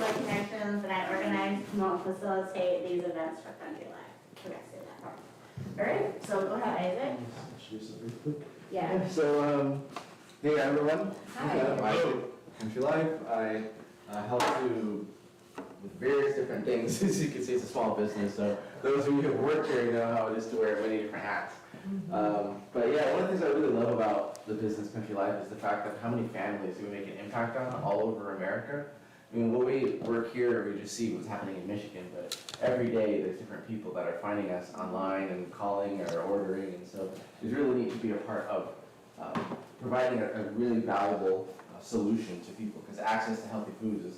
the connections that I organize, promote, and facilitate these events for Country Life. Okay, say that. All right, so go ahead, Isaac. Yeah. So, hey everyone. Hi. I'm Country Life. I help do with various different things. As you can see, it's a small business, so those of you who have worked here know how it is to wear many different hats. But yeah, one of the things I really love about the business Country Life is the fact that how many families we make an impact on all over America. I mean, when we work here, we just see what's happening in Michigan, but every day there's different people that are finding us online and calling or ordering, and so it's really neat to be a part of providing a really valuable solution to people, because access to healthy foods is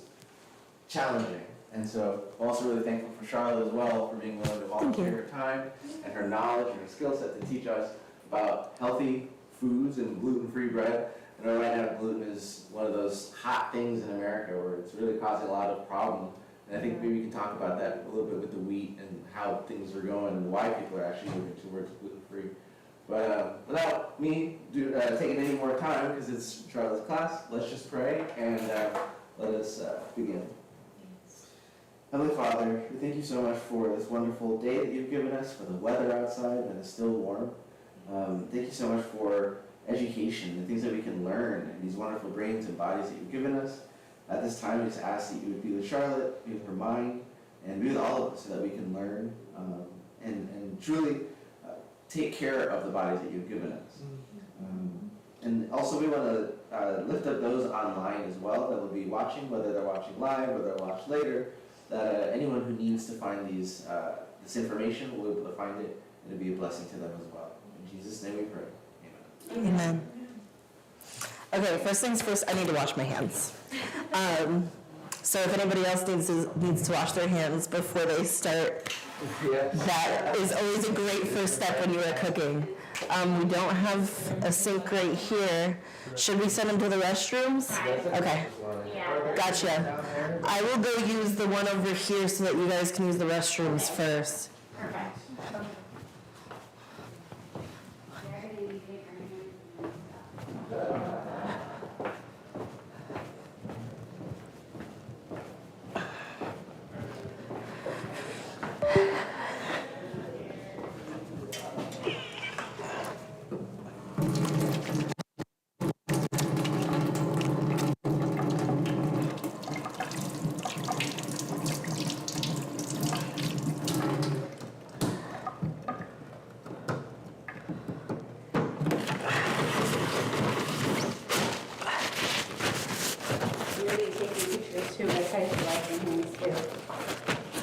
challenging. And so I'm also really thankful for Charlotte as well for being willing to volunteer her time and her knowledge and her skill set to teach us about healthy foods and gluten-free bread. I know right now gluten is one of those hot things in America where it's really causing a lot of problems. And I think maybe we can talk about that a little bit with the wheat and how things are going and why people are actually moving towards gluten-free. But without me taking any more time, because it's Charlotte's class, let's just pray and let us begin. Heavenly Father, we thank you so much for this wonderful day that you've given us, for the weather outside that is still warm. Thank you so much for education, the things that we can learn, and these wonderful brains and bodies that you've given us. At this time, we just ask that you would be with Charlotte, be with her mind, and be with all of us so that we can learn and truly take care of the bodies that you've given us. And also we want to lift up those online as well that will be watching, whether they're watching live or they'll watch later, that anyone who needs to find this information will be able to find it, and it'll be a blessing to them as well. In Jesus' name we pray. Amen. Amen. Okay, first things first, I need to wash my hands. So if anybody else needs to wash their hands before they start, that is always a great first step when you are cooking. We don't have a sink right here. Should we send them to the restrooms? Okay. Gotcha. I will go use the one over here so that you guys can use the restrooms first. Perfect.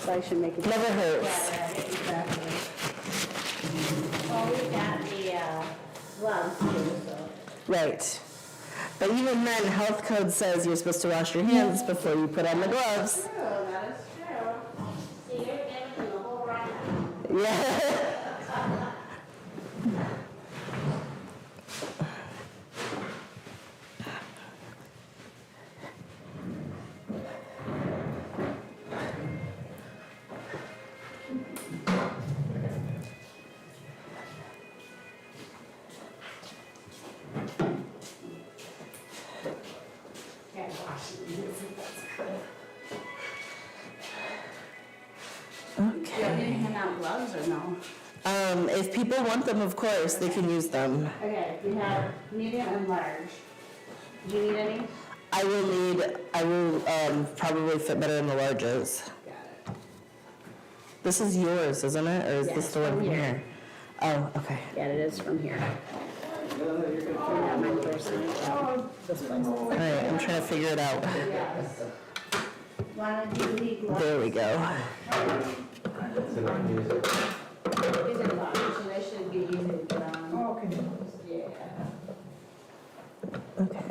I should make it. Never hurts. Yeah, exactly. Well, we've got the gloves too, so. Right. But even then, health code says you're supposed to wash your hands before you put on the gloves. True, that is true. See, you're giving them the whole rundown. Yeah. Do you want me to hand out gloves or no? If people want them, of course, they can use them. Okay, we have medium and large. Do you need any? I will probably fit better in the larges. Got it. This is yours, isn't it? Or is Yes, this the one from from here. here? Oh, okay. Yeah, it is from here. Yeah, my person. This place. All right, I'm trying to figure it out. Yes. Wanna do the gloves? There we go. These are gloves, so they should be easy to put on. Oh, okay. Yeah. Okay.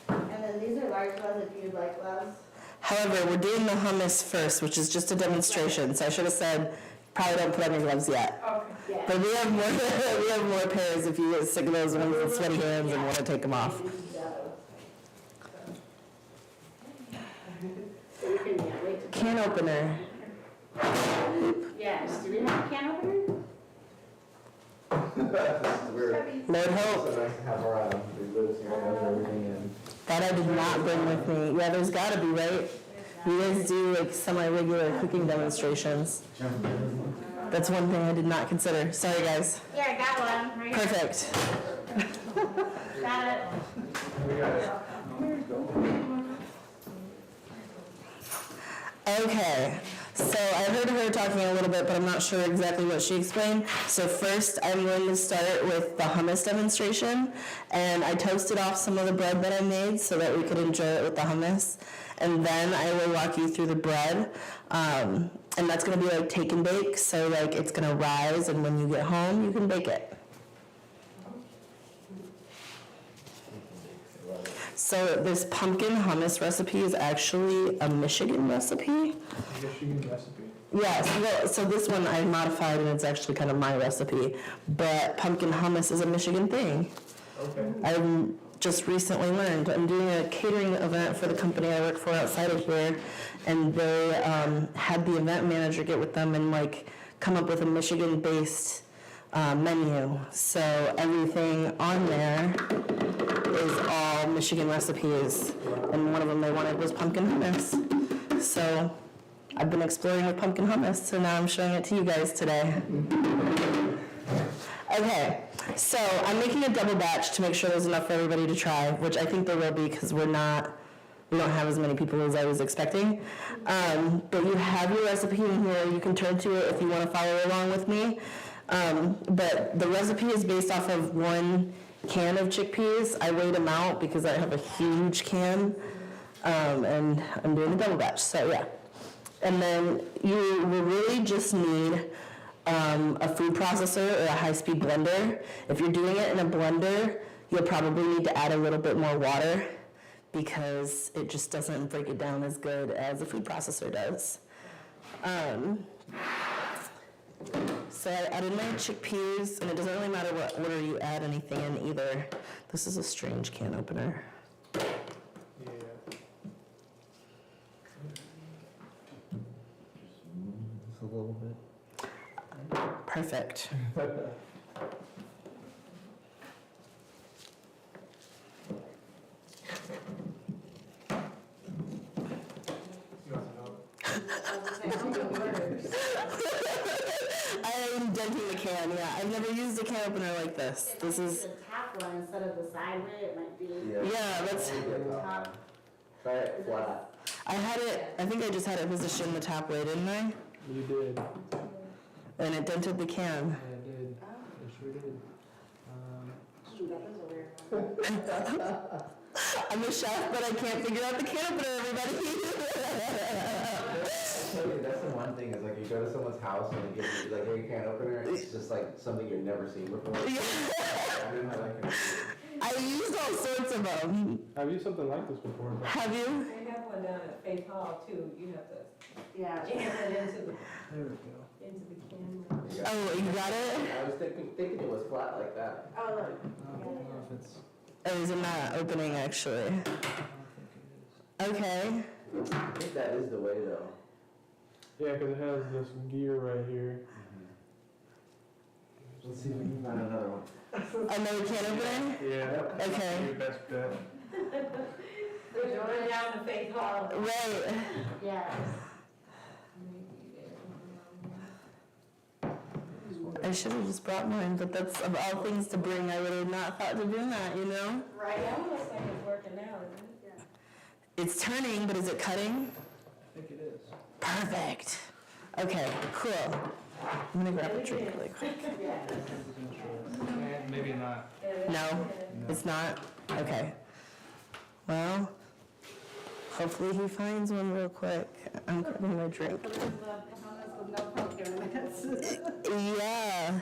And then these are large gloves if you'd like gloves. However, we're doing the hummus first, which is just a demonstration. So I should have said, probably don't put on your gloves yet. Yeah. But we have more. We have more pairs if you get sick of those ones with sweaty hands and want to take them off. So you can, yeah, wait to. Can opener. Yes, do we have a can opener? We're Lord hope. so nice to have our big boots here and everything and. That I did not bring with me. Yeah, there's gotta be, right? You guys do like semi-regular cooking demonstrations. That's one thing I did not consider. Sorry, guys. Here, I got one. Right here. Perfect. Got it. Okay, so I heard her talking a little bit, but I'm not sure exactly what she explained. So first, I'm going to start with the hummus demonstration, and I toasted off some of the bread that I made so that we could enjoy it with the hummus. And then I will walk you through the bread, and that's going to be like take and bake, so like it's going to rise, and when you get home, you can bake it. So this pumpkin hummus recipe is actually a Michigan recipe. Michigan recipe. Yes, well, so this one I modified and it's actually kind of my recipe, but pumpkin hummus is a Michigan thing. Okay. I just recently learned. I'm doing a catering event for the company I work for outside of here, and they had the event manager get with them and like come up with a Michigan-based menu. So everything on there is all Michigan recipes, and one of them they wanted was pumpkin hummus. So I've been exploring with pumpkin hummus, so now I'm showing it to you guys today. Okay, so I'm making a double batch to make sure there's enough for everybody to try, which I think there will be because we don't have as many people as I was expecting. But you have your recipe in here. You can turn to it if you want to follow along with me. But the recipe is based off of 1 can of chickpeas. I weighed them out because I have a huge can, and I'm doing a double batch, so yeah. And then you will really just need a food processor or a high-speed blender. If you're doing it in a blender, you'll probably need to add a little bit more water because it just doesn't break it down as good as a food processor does. So I added my chickpeas, and it doesn't really matter what order you add anything in either. This is a strange can opener. Yeah. Just a little bit. Perfect. I'm denting the can, yeah. I've never used a can opener like this. This is, The top one instead of the side lid, it might be. yeah, that's, Try it flat. I think I just had it positioned the top way, didn't I? You did. And it dented the can. Yeah, it did. It sure did. I'm a chef, but I can't figure out the can opener, everybody. That's the one thing, is like you go to someone's house and they give you like a can opener, it's just like something you've never seen before. I didn't know that kind of I used all sorts of them. I've used something like this before. But Have you? They have one down at Faith Hall too, you have to Yeah. jam it into the there we go. can. Oh, you got it? I was thinking it was flat like that. Oh, look. I don't know if it's. It was in that opening, actually. I don't think it is. Okay. I think that is the way though. Yeah, because it has this gear right here. Let's see if we can find another one. Another can opener? Yeah. Okay. Your best bet. They're going down to Faith Hall. Right. Yes. I should have just brought mine, but that's of all things to bring. I would have not thought to do that, you know? Right, that one looks like it's working now, isn't it? It's turning, but is it cutting? I think it is. Perfect. Okay, cool. I'm gonna grab a drink really quick. Maybe not. No, it's not? Okay. Well, hopefully he finds one real quick. I'm grabbing my drink. Yeah.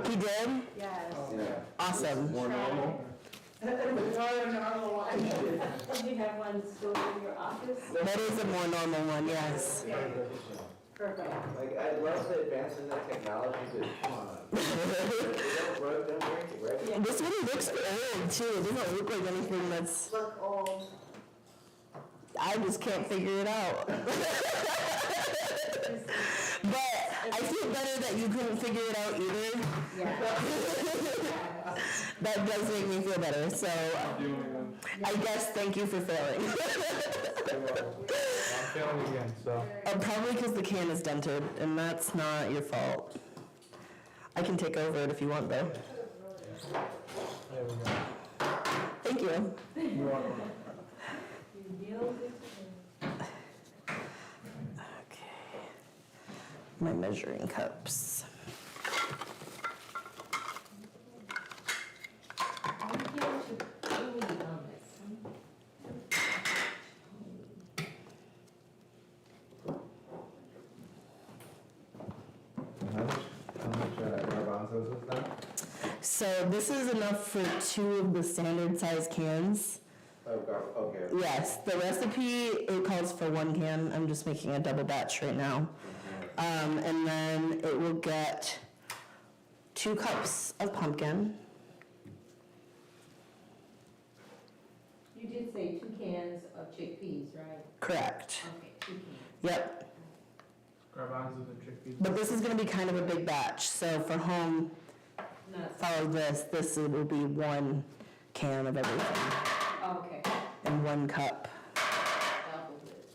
He did? Yes. Yeah. Awesome. More normal. Do you have one still in your office? That is a more normal one, yes. Perfect. Like, I love the advances in technology, but come on. Don't break it, right? This one looks old too. It doesn't look like anything that's. Look old. I just can't figure it out. But I feel better that you couldn't figure it out either. Yeah. That does make me feel better, so I guess thank you for failing. I'm failing again, so. Probably because the can is dented, and that's not your fault. I can take over it if you want, though. There we go. Thank you. You're welcome. Okay. My measuring cups. How much garbanzos is that? So this is enough for 2 of the standard size cans. Oh, okay. Yes, the recipe, it calls for 1 can. I'm just making a double batch right now. And then it will get 2 cups of pumpkin. You did say 2 cans of chickpeas, right? Correct. Okay, 2 cans. Yep. Garbanzos and chickpeas. But this is going to be kind of a big batch. So for home, Nuts. follow this. This will be 1 can of everything Okay, and 1 cup. double it.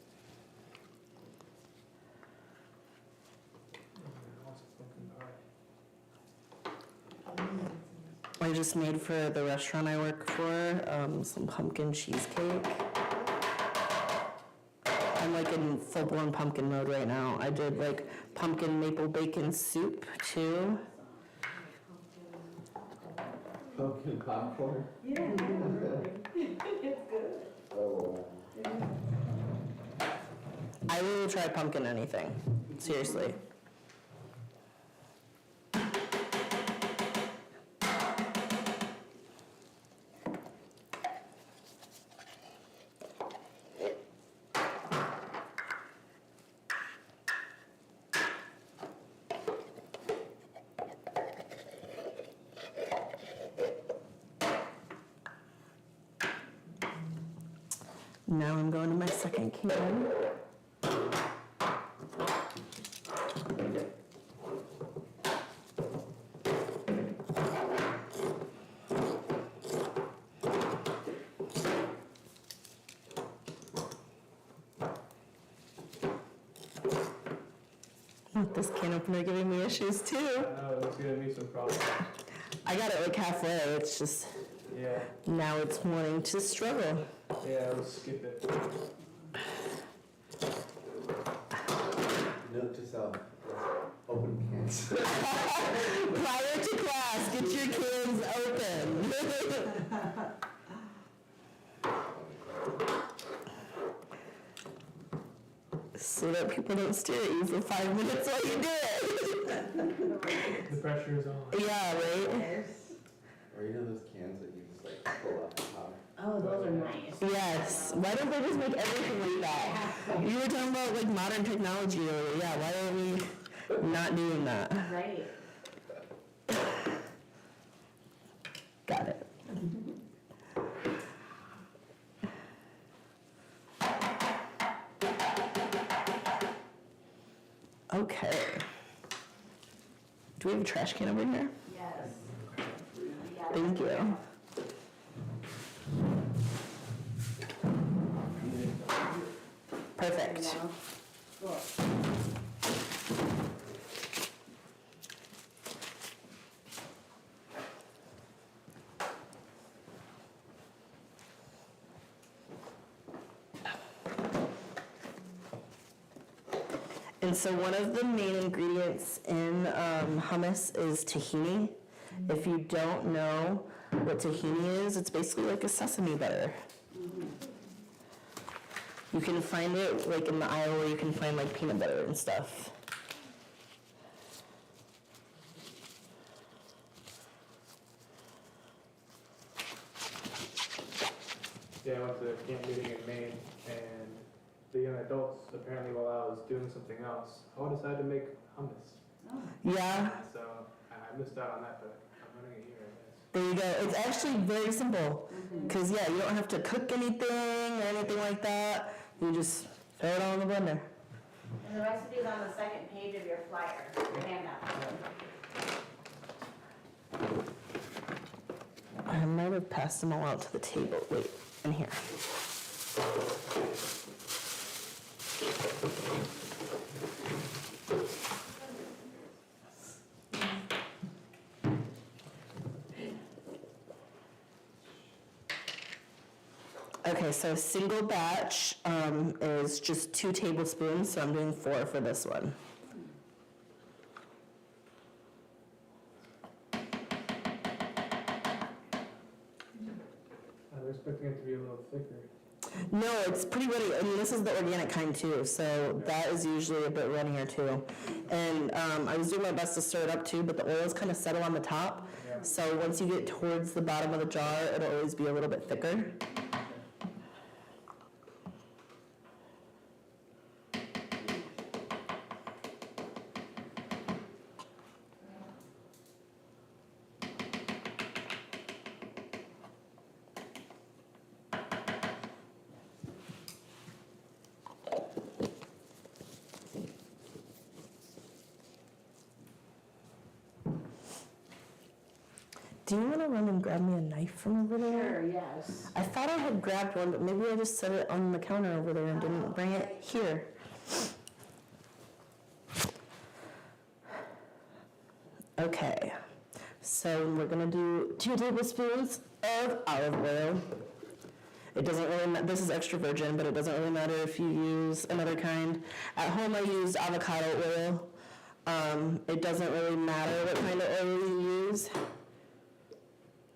Lots of pumpkin pie. I just made for the restaurant I work for some pumpkin cheesecake. I'm like in full-blown pumpkin mode right now. I did like pumpkin maple bacon soup too. Pumpkin popcorn? Yeah, it's good. Oh. I will try pumpkin anything. Seriously. Now I'm going to my second can. This can opener giving me issues too. I know, it's gonna be some problems. I got it like halfway. It's just Yeah, now it's wanting to struggle. yeah, let's skip it. Note to self, open cans. Prior to class, get your cans open. So that people don't stare at you for 5 minutes while you do it. The pressure is on. Yeah, right? Or you know those cans that you just like pull out the top? Oh, those are nice. Yes. Why don't they just make everything like that? You were talking about like modern technology earlier. Yeah, why are we not doing that? Right. Got it. Okay. Do we have a trash can over here? Yes. Thank you. Perfect. Cool. And so one of the main ingredients in hummus is tahini. If you don't know what tahini is, it's basically like a sesame butter. You can find it like in the aisle where you can find like peanut butter and stuff. Yeah, I went to a camp meeting in Maine, and the young adults, apparently while I was doing something else, I decided to make hummus. Yeah, So I missed out on that, but I'm learning it here, I guess. there you go. It's actually very simple. Because, yeah, you don't have to cook anything or anything like that. You just throw it all in the blender. And the recipe's on the second page of your flyer, your handout. I might have passed them all out to the table. Wait, in here. Okay, so a single batch is just 2 tablespoons, so I'm doing 4 for this one. I was expecting it to be a little thicker. No, it's pretty runny. I mean, this is the organic kind too, so that is usually a bit runnier too. And I was doing my best to stir it up too, but the oils kind of settle on the top. Yeah. So once you get towards the bottom of the jar, it'll always be a little bit thicker. Do you want to run and grab me a knife from over there? Sure, yes. I thought I had grabbed one, but maybe I just set it on the counter over there and didn't bring it here. Okay, so we're gonna do 2 tablespoons of olive oil. It doesn't really, this is extra virgin, but it doesn't really matter if you use another kind. At home I used avocado oil. It doesn't really matter what kind of oil you use.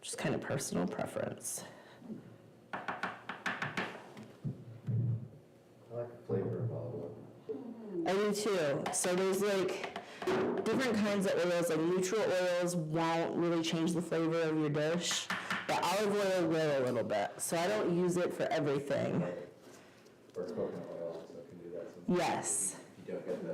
Just kind of personal preference. I like the flavor of olive oil. I do too. So there's like different kinds of oils, like neutral oils won't really change the flavor of your dish, but olive oil will a little bit. So I don't use it for everything. Or coconut oil also can do that sometimes. Yes. You don't get the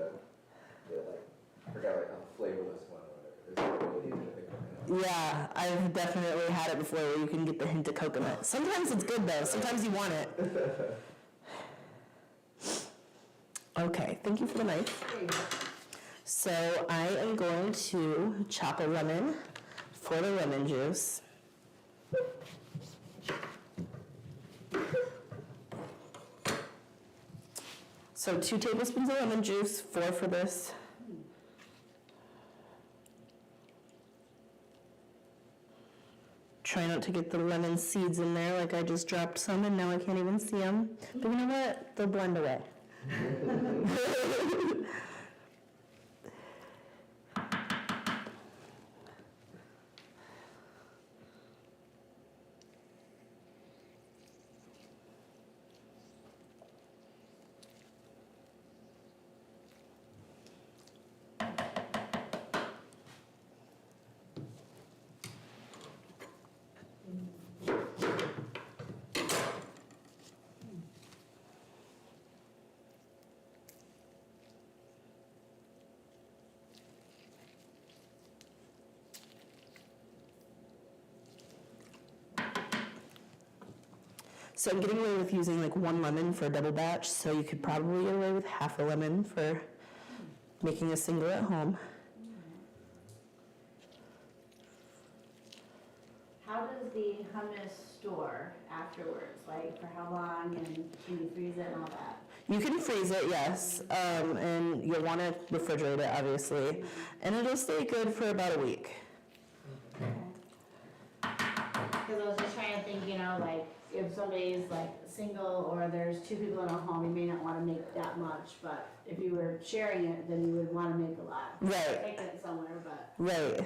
like, I forgot like how flavorless one or whatever. There's really the coconut. Yeah, I've definitely had it before where you can get the hint of coconut. Sometimes it's good though. Sometimes you want it. Okay, thank you for the knife. So I am going to chop a lemon for the lemon juice. So 2 tablespoons of lemon juice, 4 for this. Try not to get the lemon seeds in there, like I just dropped some and now I can't even see them. But you know what? They'll blend away. So I'm getting away with using like 1 lemon for a double batch, so you could probably get away with half a lemon for making a single at home. How does the hummus store afterwards? Like for how long, and can you freeze it and all that? You can freeze it, yes, and you'll want to refrigerate it, obviously, and it'll stay good for about a week. Because I was just trying to think, you know, like if somebody's like single or there's 2 people in a home, you may not want to make that much, but if you were sharing it, then you would want to make a lot. Right. Take it somewhere, but. Right.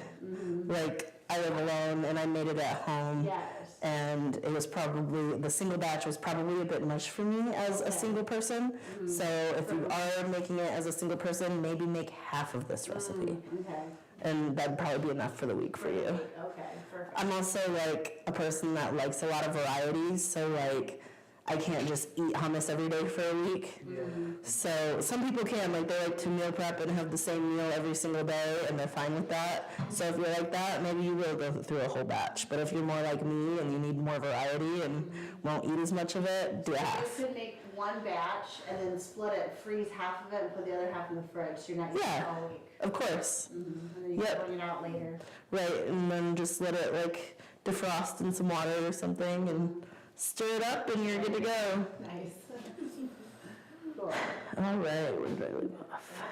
Like, I live alone and I made it at home. Yes. And it was probably, the single batch was probably a bit much for me as a single person. So if you are making it as a single person, maybe make half of this recipe. Okay. And that'd probably be enough for the week for you. Okay, perfect. I'm also like a person that likes a lot of varieties, so like I can't just eat hummus every day for a week. So some people can, like they like to meal prep and have the same meal every single day and they're fine with that. So if you're like that, maybe you will go through a whole batch. But if you're more like me and you need more variety and won't eat as much of it, do half. You could make one batch and then split it, freeze half of it and put the other half in the fridge, so you're not eating Yeah. it all week. Of course. And then you Yep. can bring it out later. Right, and then just let it like defrost in some water or something and stir it up and you're good to go. Nice. Cool. All right, where did I leave off?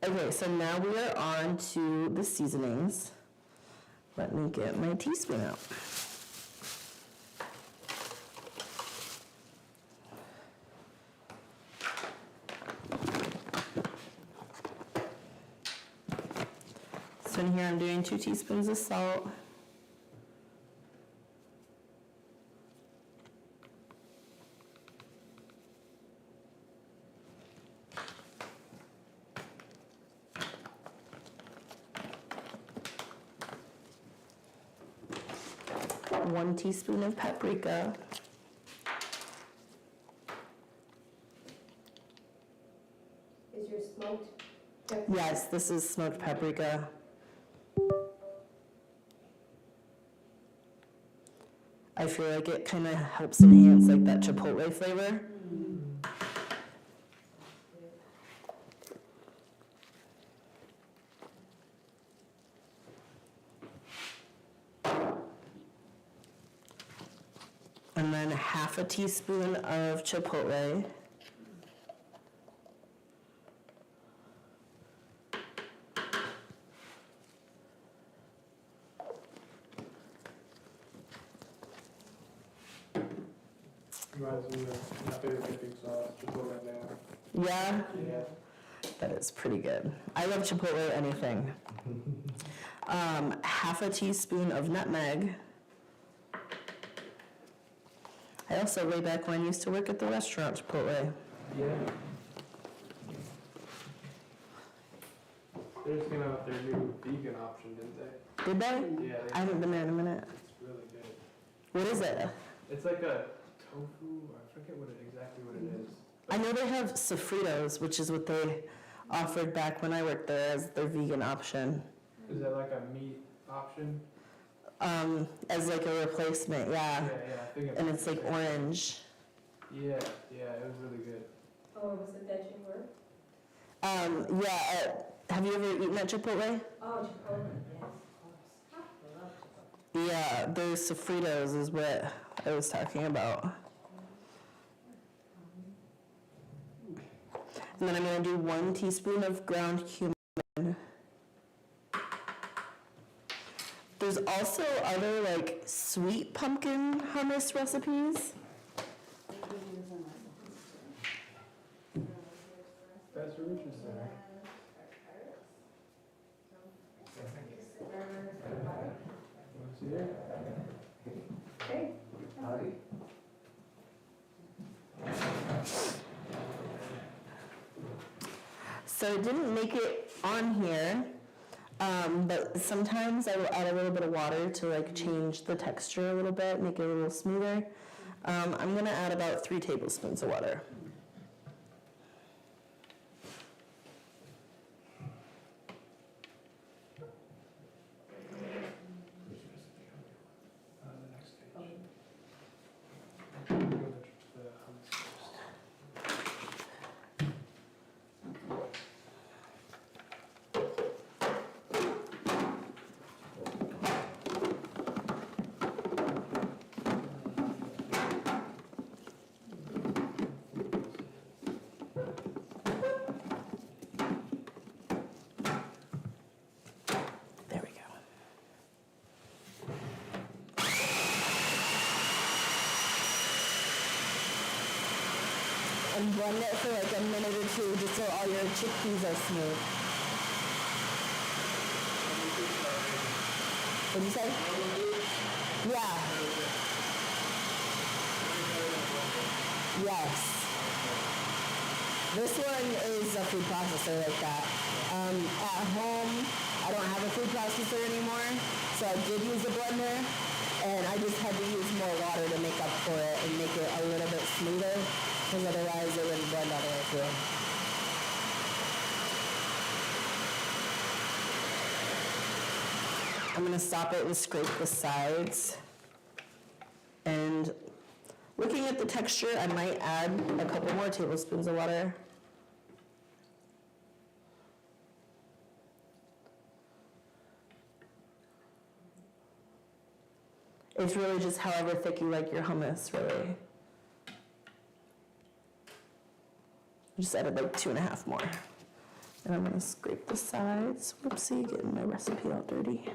Okay, so now we are on to the seasonings. Let me get my teaspoon out. So in here I'm doing 2 teaspoons of salt. One teaspoon of paprika. Is your smoked pepper? Yes, this is smoked paprika. I feel like it kind of helps enhance like that chipotle flavor. And then half a teaspoon of chipotle. Reminds me of my favorite dipping sauce, Chipotle now. Yeah, Yeah. that is pretty good. I love chipotle anything. Half a teaspoon of nutmeg. I also, way back when, used to work at the restaurant Chipotle. Yeah. They just came out with their new vegan option, didn't they? Did they? Yeah, I haven't been there in a minute. it's really good. What is it? It's like a tofu, I forget exactly what it is. I know they have sofritos, which is what they offered back when I worked there as their vegan option. Is that like a meat option? As like a replacement, yeah. Yeah, I think And it's like orange. Yeah, it was really good. Oh, was it that you were? Have you ever eaten at Chipotle? Oh, Chipotle, yes, of course. I love Chipotle. Yeah, those sofritos is what I was talking about. And then I'm gonna do 1 teaspoon of ground cumin. There's also other like sweet pumpkin hummus recipes. That's for Richard Center. Want to see it? Okay. So it didn't make it on here, but sometimes I will add a little bit of water to like change the texture a little bit, make it a little smoother. I'm gonna add about 3 tablespoons of water. The next page. Go to the hummus first. There we go. And blend it for like a minute or 2 just so all your chickpeas are smooth. What'd you say? Yeah. Yes. This one is a food processor like that. At home, I don't have a food processor anymore, so I did use a blender. And I just had to use more water to make up for it and make it a little bit smoother, because otherwise it wouldn't blend all the way through. I'm gonna stop it and scrape the sides. And looking at the texture, I might add a couple more tablespoons of water. It's really just however thick you like your hummus, really. I just added like 2.5 more. And I'm gonna scrape the sides. Whoopsie, getting my recipe all dirty.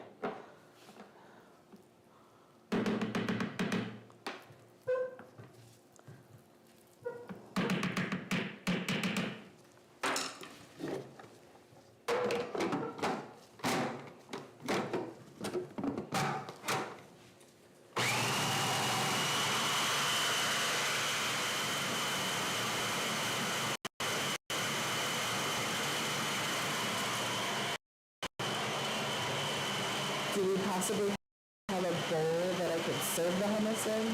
Do we possibly have a bowl that I could serve the hummus in?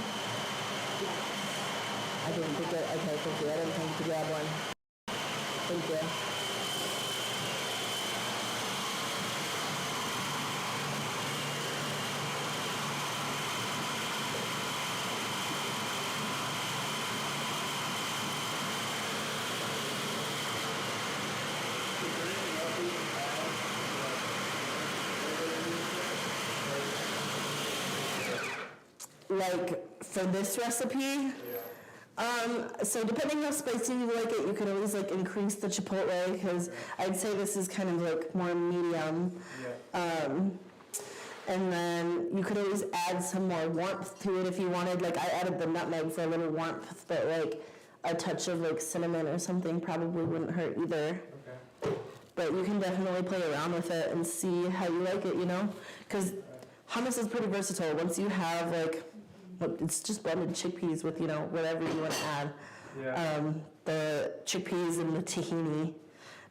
I didn't think it, okay, thank you, I didn't think to grab one. Thank you. Like, for this recipe, so depending how spicy you like it, you could always like increase the chipotle, because I'd say this is kind of like more medium. And then you could always add some more warmth to it if you wanted. Like I added the nutmeg for a little warmth, but like a touch of like cinnamon or something probably wouldn't hurt either. Okay. But you can definitely play around with it and see how you like it, you know? Because hummus is pretty versatile. Once you have like, it's just blended chickpeas with, you know, whatever you want to add. Yeah. The chickpeas and the tahini,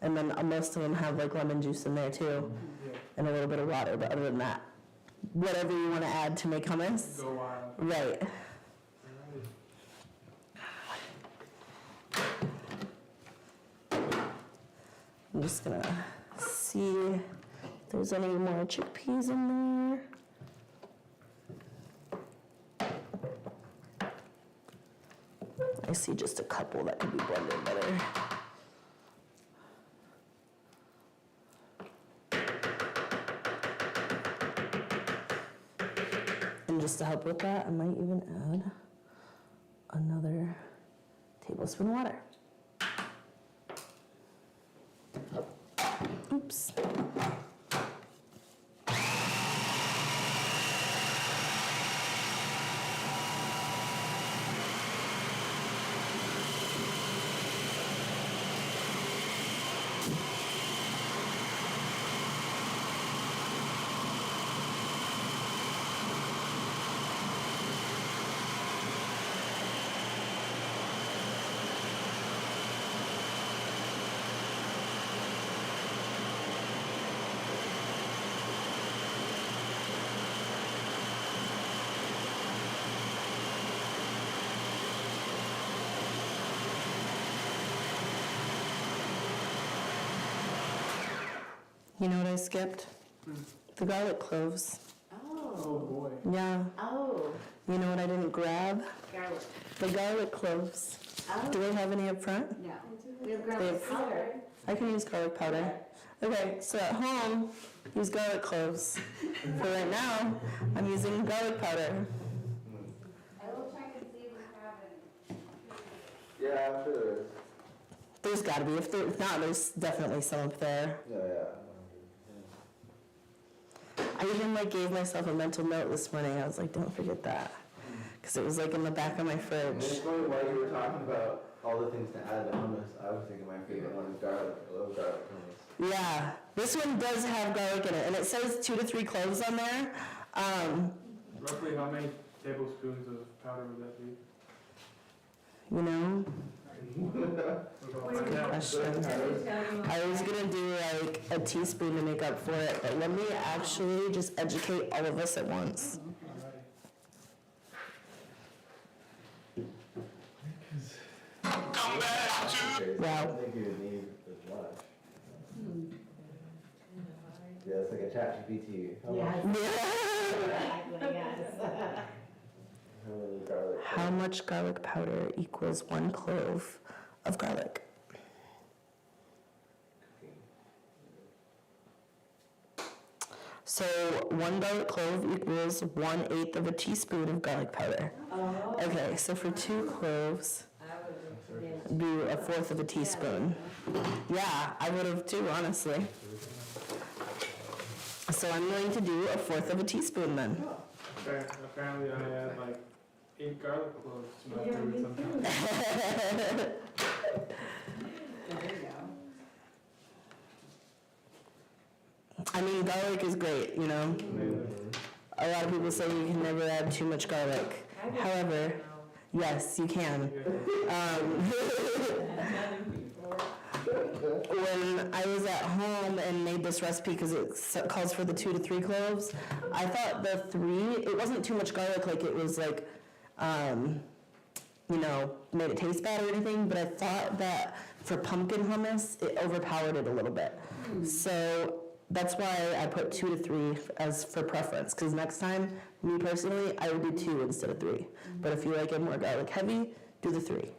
and then most of them have like lemon juice in there too, Yeah. and a little bit of water, but other than that, whatever you want to add to make hummus. Go wild. Right. I'm just gonna see if there's any more chickpeas in there. I see just a couple that could be blended better. And just to help with that, I might even add another tablespoon of water. Oops. You know what I skipped? The garlic cloves. Oh Oh, boy. Yeah. oh, You know what I didn't grab? garlic. The garlic cloves. Oh, Do they have any up front? no. We have garlic powder. I can use garlic powder. Okay, so at home, use garlic cloves. For right now, I'm using garlic powder. I will check and see if we have any. Yeah, I'm sure there is. There's gotta be. If not, there's definitely some up there. Yeah. I even like gave myself a mental note this morning. I was like, don't forget that. Because it was like in the back of my And fridge. it's funny while you were talking about all the things to add to hummus, I was thinking my favorite one is garlic. I love garlic hummus. Yeah, this one does have garlic in it, and it says 2 to 3 cloves on there. Roughly how many tablespoons of powder would that be? You know, We'll go find out. question. I was gonna do like a teaspoon to make up for it, but let me actually just educate all of us at once. Alrighty. I Wow. don't think you would need as much. Yeah, it's like a chat GPT. Exactly, yes. How many garlic? How much garlic powder equals 1 clove of garlic? So 1 garlic clove equals 1/8 of a teaspoon of garlic powder. Oh. Okay, so for 2 cloves, do 1/4 of a teaspoon. Yeah, I would have too, honestly. So I'm going to do 1/4 of a teaspoon then. Apparently I had like 8 garlic cloves to my food sometimes. There you go. I mean, garlic is great, you know? A lot of people say you can never add too much garlic. However, yes, you can. When I was at home and made this recipe, because it calls for the 2 to 3 cloves, I thought the 3, it wasn't too much garlic, like it was like, you know, made it taste bad or anything, but I thought that for pumpkin hummus, it overpowered it a little bit. So that's why I put 2 to 3 as for preference, because next time, me personally, I would do 2 instead of 3. But if you like it more garlic heavy, do the 3.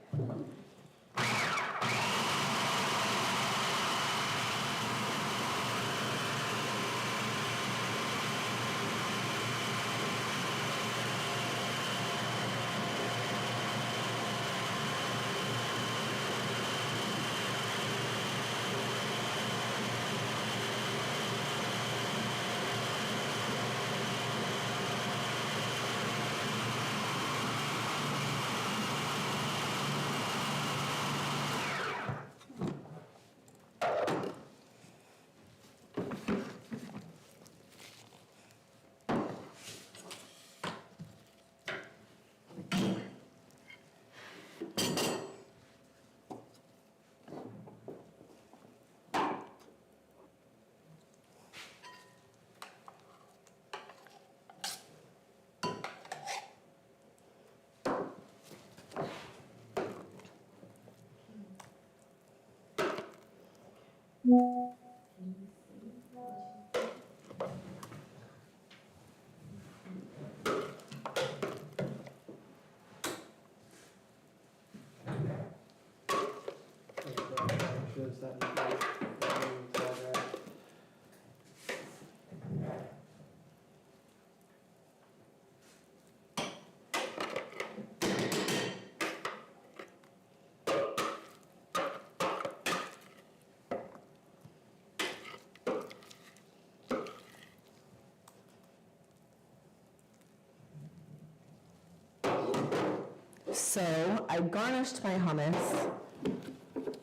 So I garnished my hummus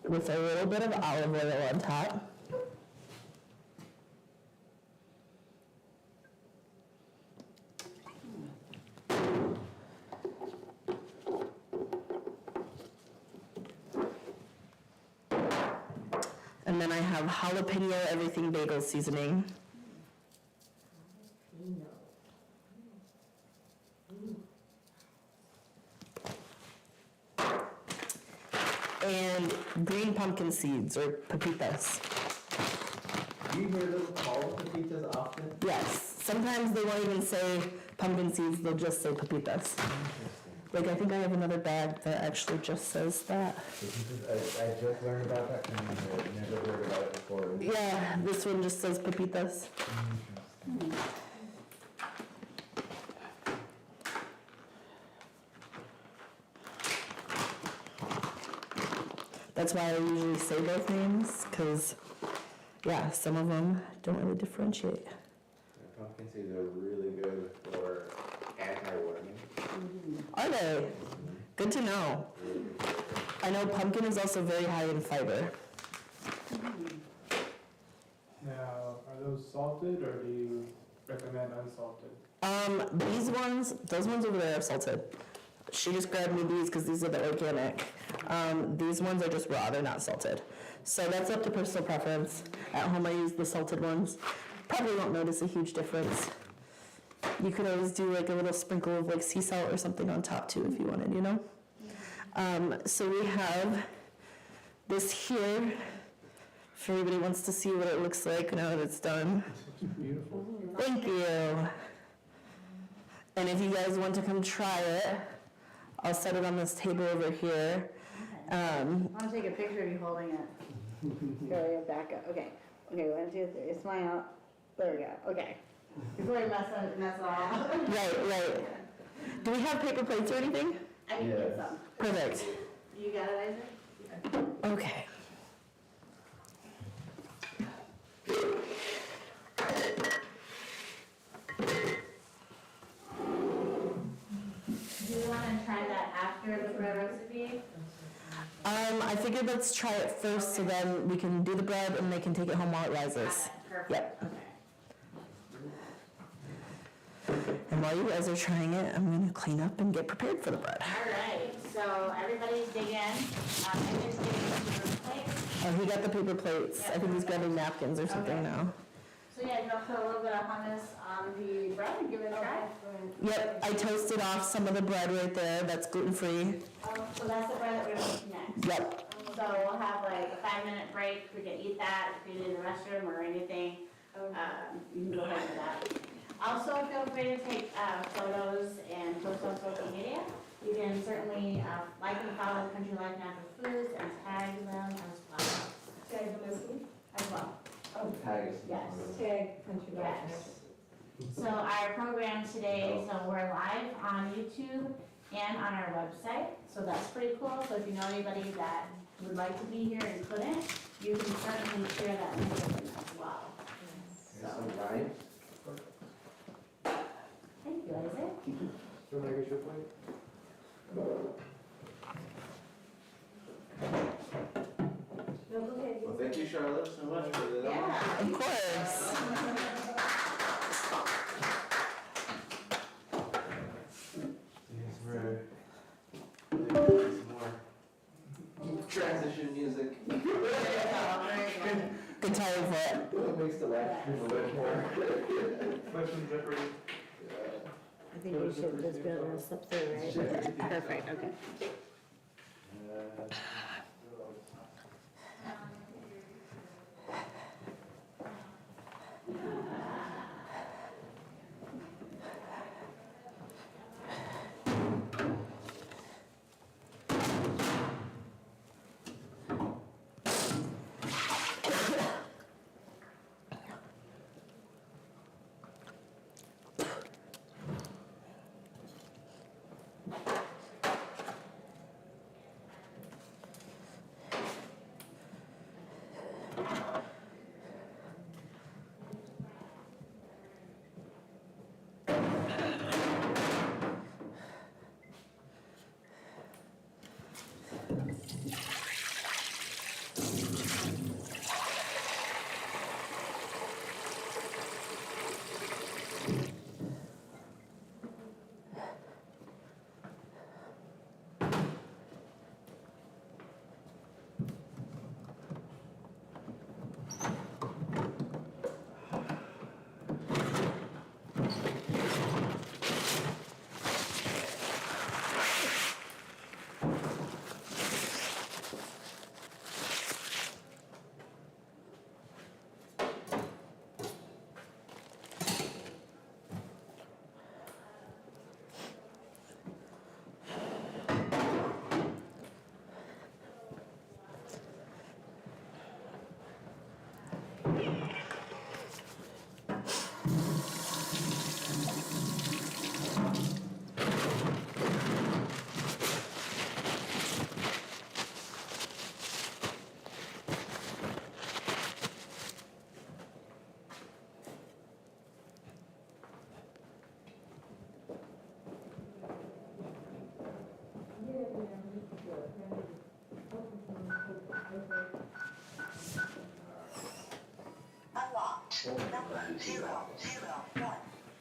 with a little bit of olive oil on top. And then I have jalapeno everything bagel seasoning. And green pumpkin seeds, or pepitas. Do you hear them called pepitas often? Yes, sometimes they won't even say pumpkin seeds, they'll just say pepitas. Like, I think I have another bag that actually just says that. I just learned about that and I've never heard about it before. Yeah, this one just says pepitas. That's why I usually say both names, because, yeah, some of them don't really differentiate. Pumpkin seeds are really good for anti-worming. Are they? Good to know. Really good for it. I know pumpkin is also very high in fiber. Now, are those salted or do you recommend unsalted? These ones, those ones over there are salted. She just grabbed me these because these are the organic. These ones are just raw, they're not salted. So that's up to personal preference. At home I use the salted ones. Probably won't notice a huge difference. You could always do like a little sprinkle of like sea salt or something on top too if you wanted, you know? So we have this here, if everybody wants to see what it looks like now that it's done. Beautiful. Thank you. And if you guys want to come try it, I'll set it on this table over here. I want to take a picture of you holding it. Go back up. Okay. Okay, 1, 2, 3. Smile. There we go. Okay. Before you mess it all up. Right. Do we have paper plates or anything? I can get some. Perfect. You got it, Isaac? Okay. Do you want to try that after the bread recipe? I figured let's try it first so then we can do the bread and they can take it home while it rises. Perfect. Yep. Okay. And while you guys are trying it, I'm going to clean up and get prepared for the bread. All right. So everybody's digging. Everybody's digging into the plate. Oh, he got the paper plates. I think he's grabbing napkins or something Okay. now. So yeah, you're gonna put a little bit of hummus on the bread and give it a try. Yep, I toasted off some of the bread right there. That's gluten-free. So that's the bread that we're making next. Yep. So we'll have like a 5-minute break. We can eat that if you're in the restroom or anything. You can go ahead and do that. Also, feel free to take photos and post on social media. You can certainly like and follow Country Life Natural Foods and tag them as well. Tag them As well. Tag us. Yes. Tag Country Life. Yes. So our program today, so we're live on YouTube and on our website. So that's pretty cool. So if you know anybody that would like to be here and couldn't, you can certainly share that link with them as well. So, right? Thank you, Isaac. Do you want me to get your plate? No, go ahead. Well, thank you, Charlotte, so much for the. Yeah. Of course. Yes, we're doing some more transition music. Good timing for it. It makes the life a little more. Question Jeopardy. I think we should just be able to slip through, right? Perfect, okay.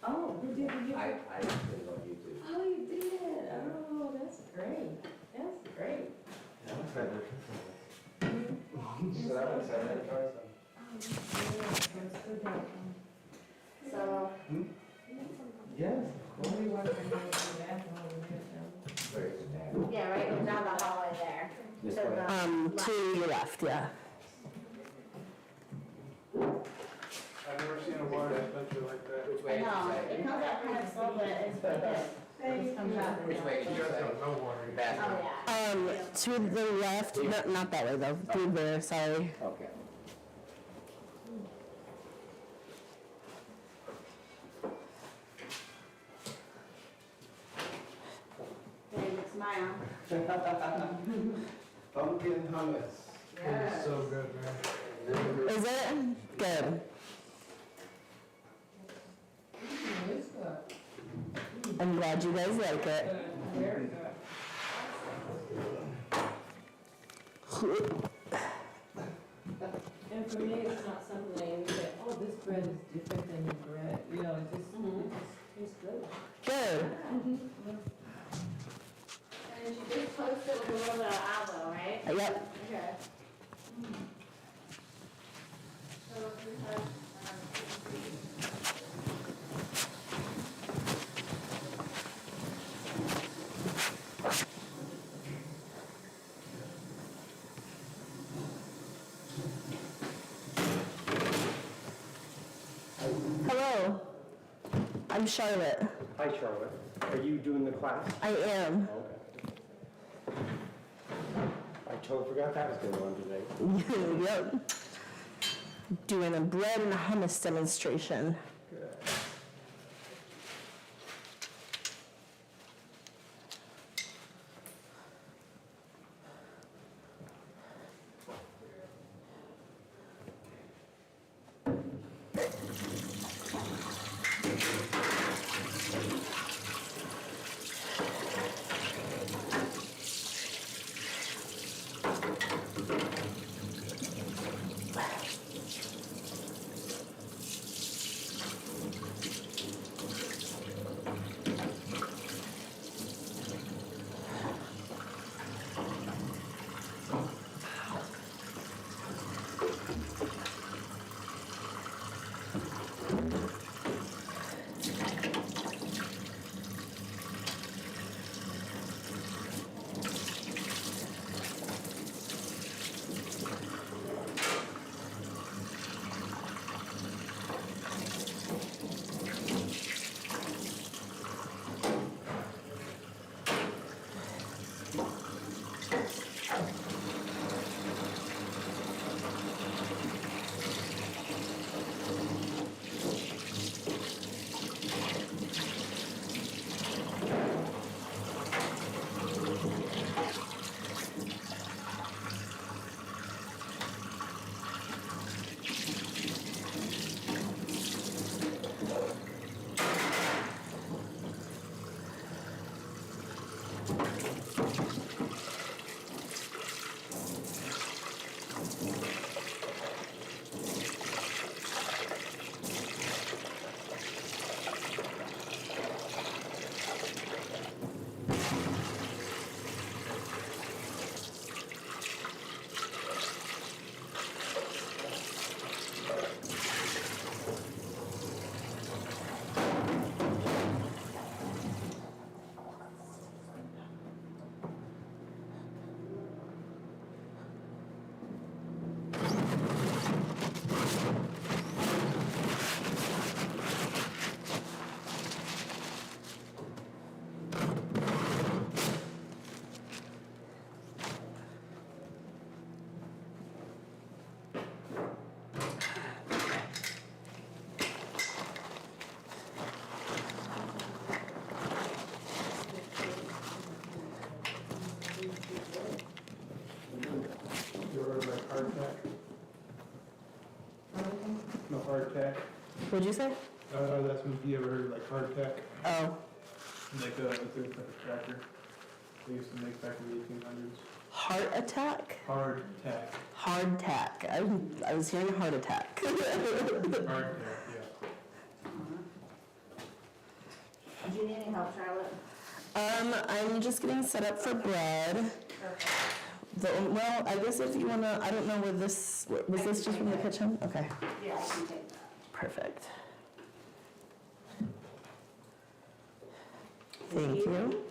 Oh, did you? I did it on YouTube. Oh, you did? Oh, that's great. That's great. Yeah, I'm excited. So that was exciting. So, Yes. What do you want to know? Very good. yeah, right, now the holidays. This To way. the To your left, yeah. I've never seen a water dispenser like that. Which I way? know, it comes out kind of slow, but it's pretty good. It comes out. Which way did you say? No water. Oh, Bathroom. yeah. To the left, not that way though, through there, sorry. Okay. Very good smile. Pumpkin hummus. It's so good, man. Is it? Good. It's good. I'm glad you guys like it. Very good. And for me, it's not something I ever say, oh, this bread is different than your bread, you know, it just tastes good. Good. And then you just toast it with a little bit of aloe, right? Yep. Okay. So if we have, Hello. I'm Charlotte. Hi, Charlotte. Are you doing the class? I am. Okay. I totally forgot that was going on today. Yep. Doing a bread and hummus demonstration. You ever heard of like hardtack? No, hardtack. What'd you say? That's when you ever heard of like hardtack? Oh, Like it's like a cracker they used to make back in the 1800s. heart attack? Hardtack. Hardtack. I was hearing heart attack. Hardtack, yeah. do you need any help, Charlotte? I'm just getting set up for bread. Well, I guess if you wanna, I don't know where this, was this just from the kitchen? Okay, Yeah, I can take that. perfect. Thank you.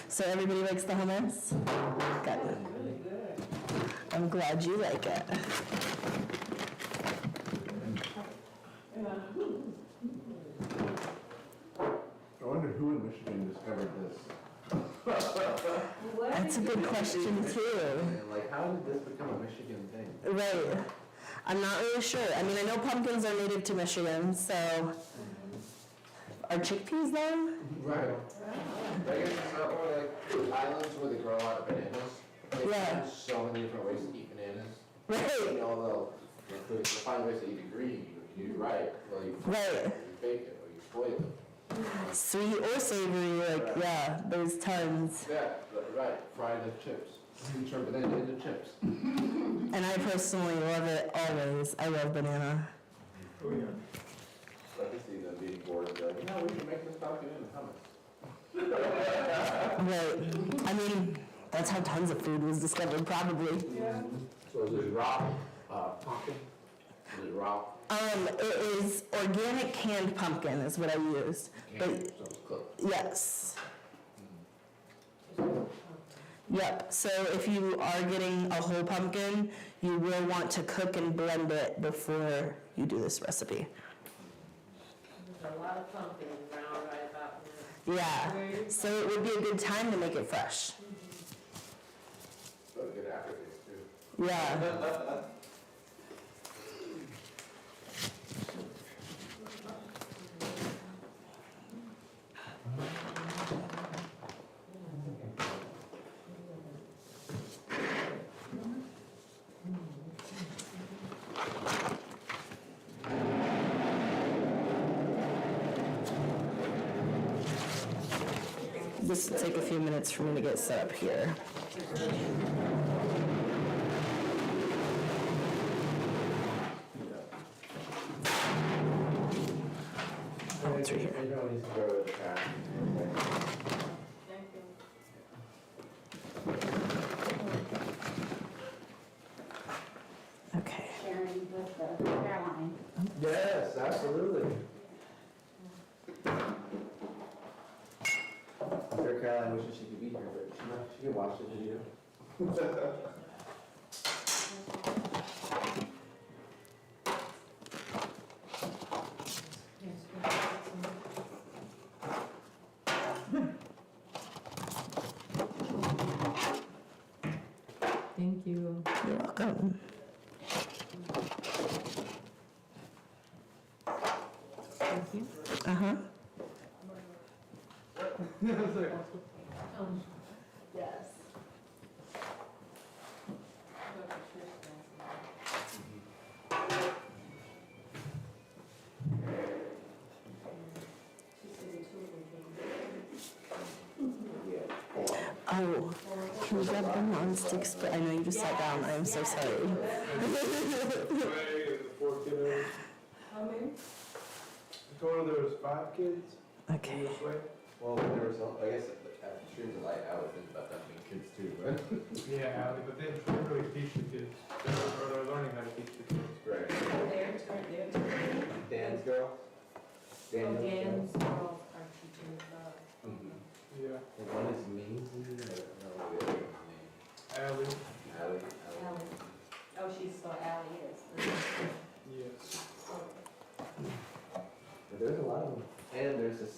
So everybody likes the hummus? Good. Really good. I'm glad you like it. I wonder who in Michigan discovered this. That's a good question too. And like, how did this become a Michigan thing? Right. I'm not really sure. I mean, I know pumpkins are native to Michigan, so are chickpeas then? Right. I guess it's not more like islands where they grow a lot of bananas. They Yeah. find so many different ways to eat bananas. Right. You know, they'll find ways to eat it green. You do right. Well, you Right. bake it or you spoil it. Sweet or savory, like, yeah, there's tons. Yeah, right. Fry the chips. You turn banana into chips. And I personally love it always. I love banana. Oh, yeah. I can see them being bored and be like, no, we can make this pumpkin into hummus. Right. I mean, that's how tons of food was discovered, probably. Yeah. So is it raw pumpkin? Is it raw? It is organic canned pumpkin is what I used. So But it's cooked. yes. Yep. So if you are getting a whole pumpkin, you will want to cook and blend it before you do this recipe. There's a lot of pumpkin around right about now. Yeah. So it would be a good time to make it fresh. But a good aftertaste too. Yeah. This will take a few minutes for me to get set up here. Oh, it's right here. You don't need to go to the trash. Thank you. Okay. Sharing with the Caroline. Yes, absolutely. Sure, Caroline wishes she could be here, but she can watch the video. Thank you. You're welcome. Thank you. Uh-huh. Yes. Oh, can you grab them on sticks? But I know you just sat down. I'm so sorry. Way, the 4 kiddos. How many? In total, there was 5 kids. Okay. This way. Well, there was, I guess, at the Streams of Light, I would think about that being kids too, but. Yeah, but they didn't really teach the kids. They're learning how to teach the kids. Right. Their turn, their turn. Dan's girl? Oh, Dan's girls are teaching about. Mhm. Yeah. And one is Maisie, I don't know what the other one's name. Allie. Allie. Allie. Oh, she's so Allie is. Yes. But there's a lot of them. And there's this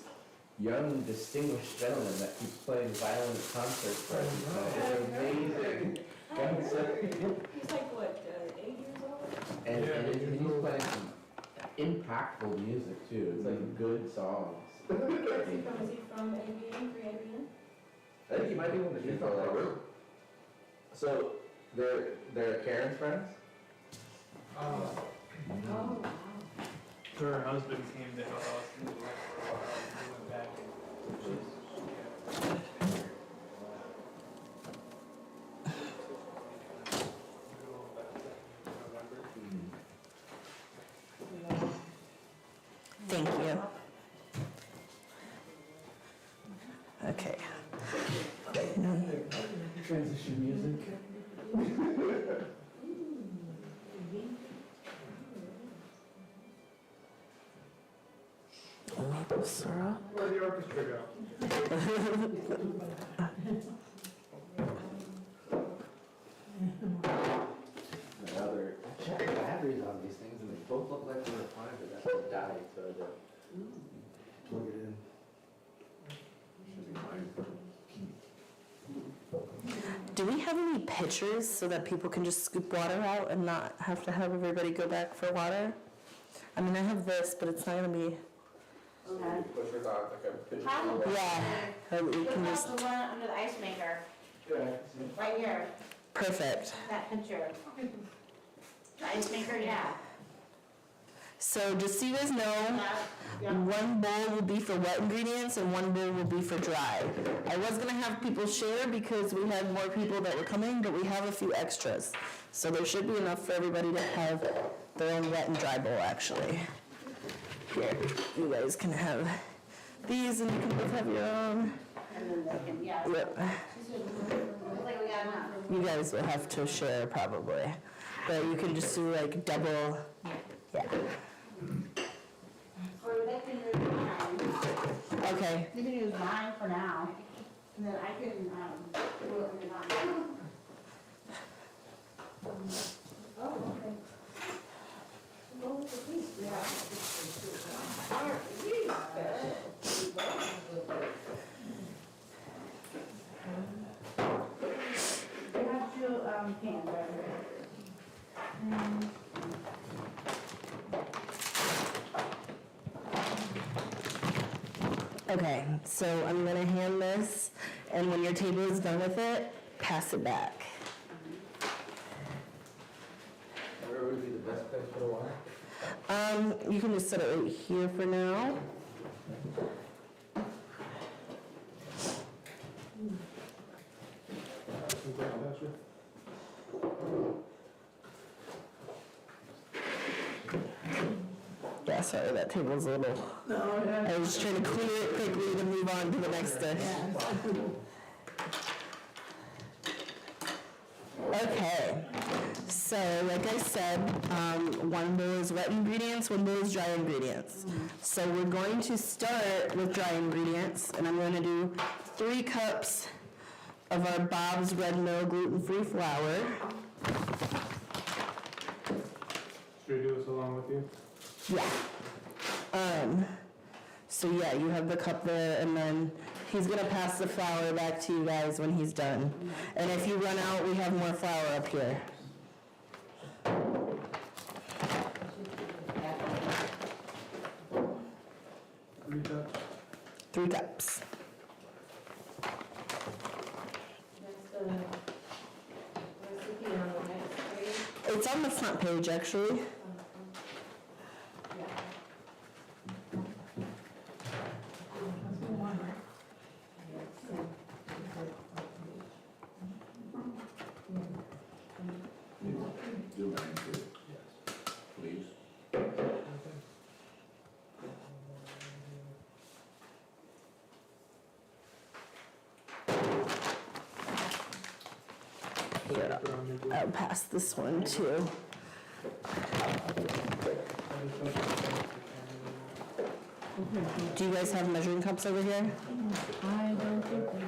young, distinguished gentleman that keeps playing violin at concerts for us. It's amazing. And so- He's like, what, 8 years old? And, Yeah, and he's he's playing some impactful music too. It's like good songs. Is he from ABN, free ABN? I think he might be one of the people like. So they're Karen's friends. Oh, wow. Her husband came to help us and we went for a while. We went back. Thank you. Okay. Transition music. Maple syrup. Where'd the orchestra go? Another, I checked the batteries on these things and they both look like they were fine, but that's what died, so I just plug it in. Should be fine. Do we have any pitchers so that people can just scoop water out and not have to have everybody go back for water? I mean, I have this, but it's not gonna be, Okay. Push it on like a pitcher. Probably. yeah, or we What can about just, the one under the ice maker, Yeah, I can see. right here, perfect. that picture? The ice maker, yeah. So just so you guys know, Yeah. one bowl will be for wet ingredients and one bowl will be for dry. I was gonna have people share because we had more people that were coming, but we have a few extras. So there should be enough for everybody to have their own wet and dry bowl, actually. Here, you guys can have these and you can both have your own. And then they can, yeah. Yep. Looks like we got enough. You guys will have to share probably. But you can just do like double, yeah. Or they can use mine. Okay, You can use mine for now, and then I can, do it when you're not. Oh, okay. Go with the piece, yeah. We have two, cans right here. okay, so I'm gonna hand this, and when your table is done with it, pass it back. Where would be the best place for the water? You can just set it right here for now. Yeah, sorry, that table's a little, I was just trying to clear it quickly to move on to the next dish. Okay, so like I said, one bowl is wet ingredients, one bowl is dry ingredients. So we're going to start with dry ingredients, and I'm going to do 3 cups of our Bob's Red Mill gluten-free flour. Should we do this along with you? Yeah. So yeah, you have the cup there, and then he's gonna pass the flour back to you guys when he's done. And if you run out, we have more flour up here. Three cups? 3 cups. That's the recipe on the next page. It's on the front page, actually. Please. Here, I'll pass this one too. Do you guys have measuring cups over here? I don't think we do.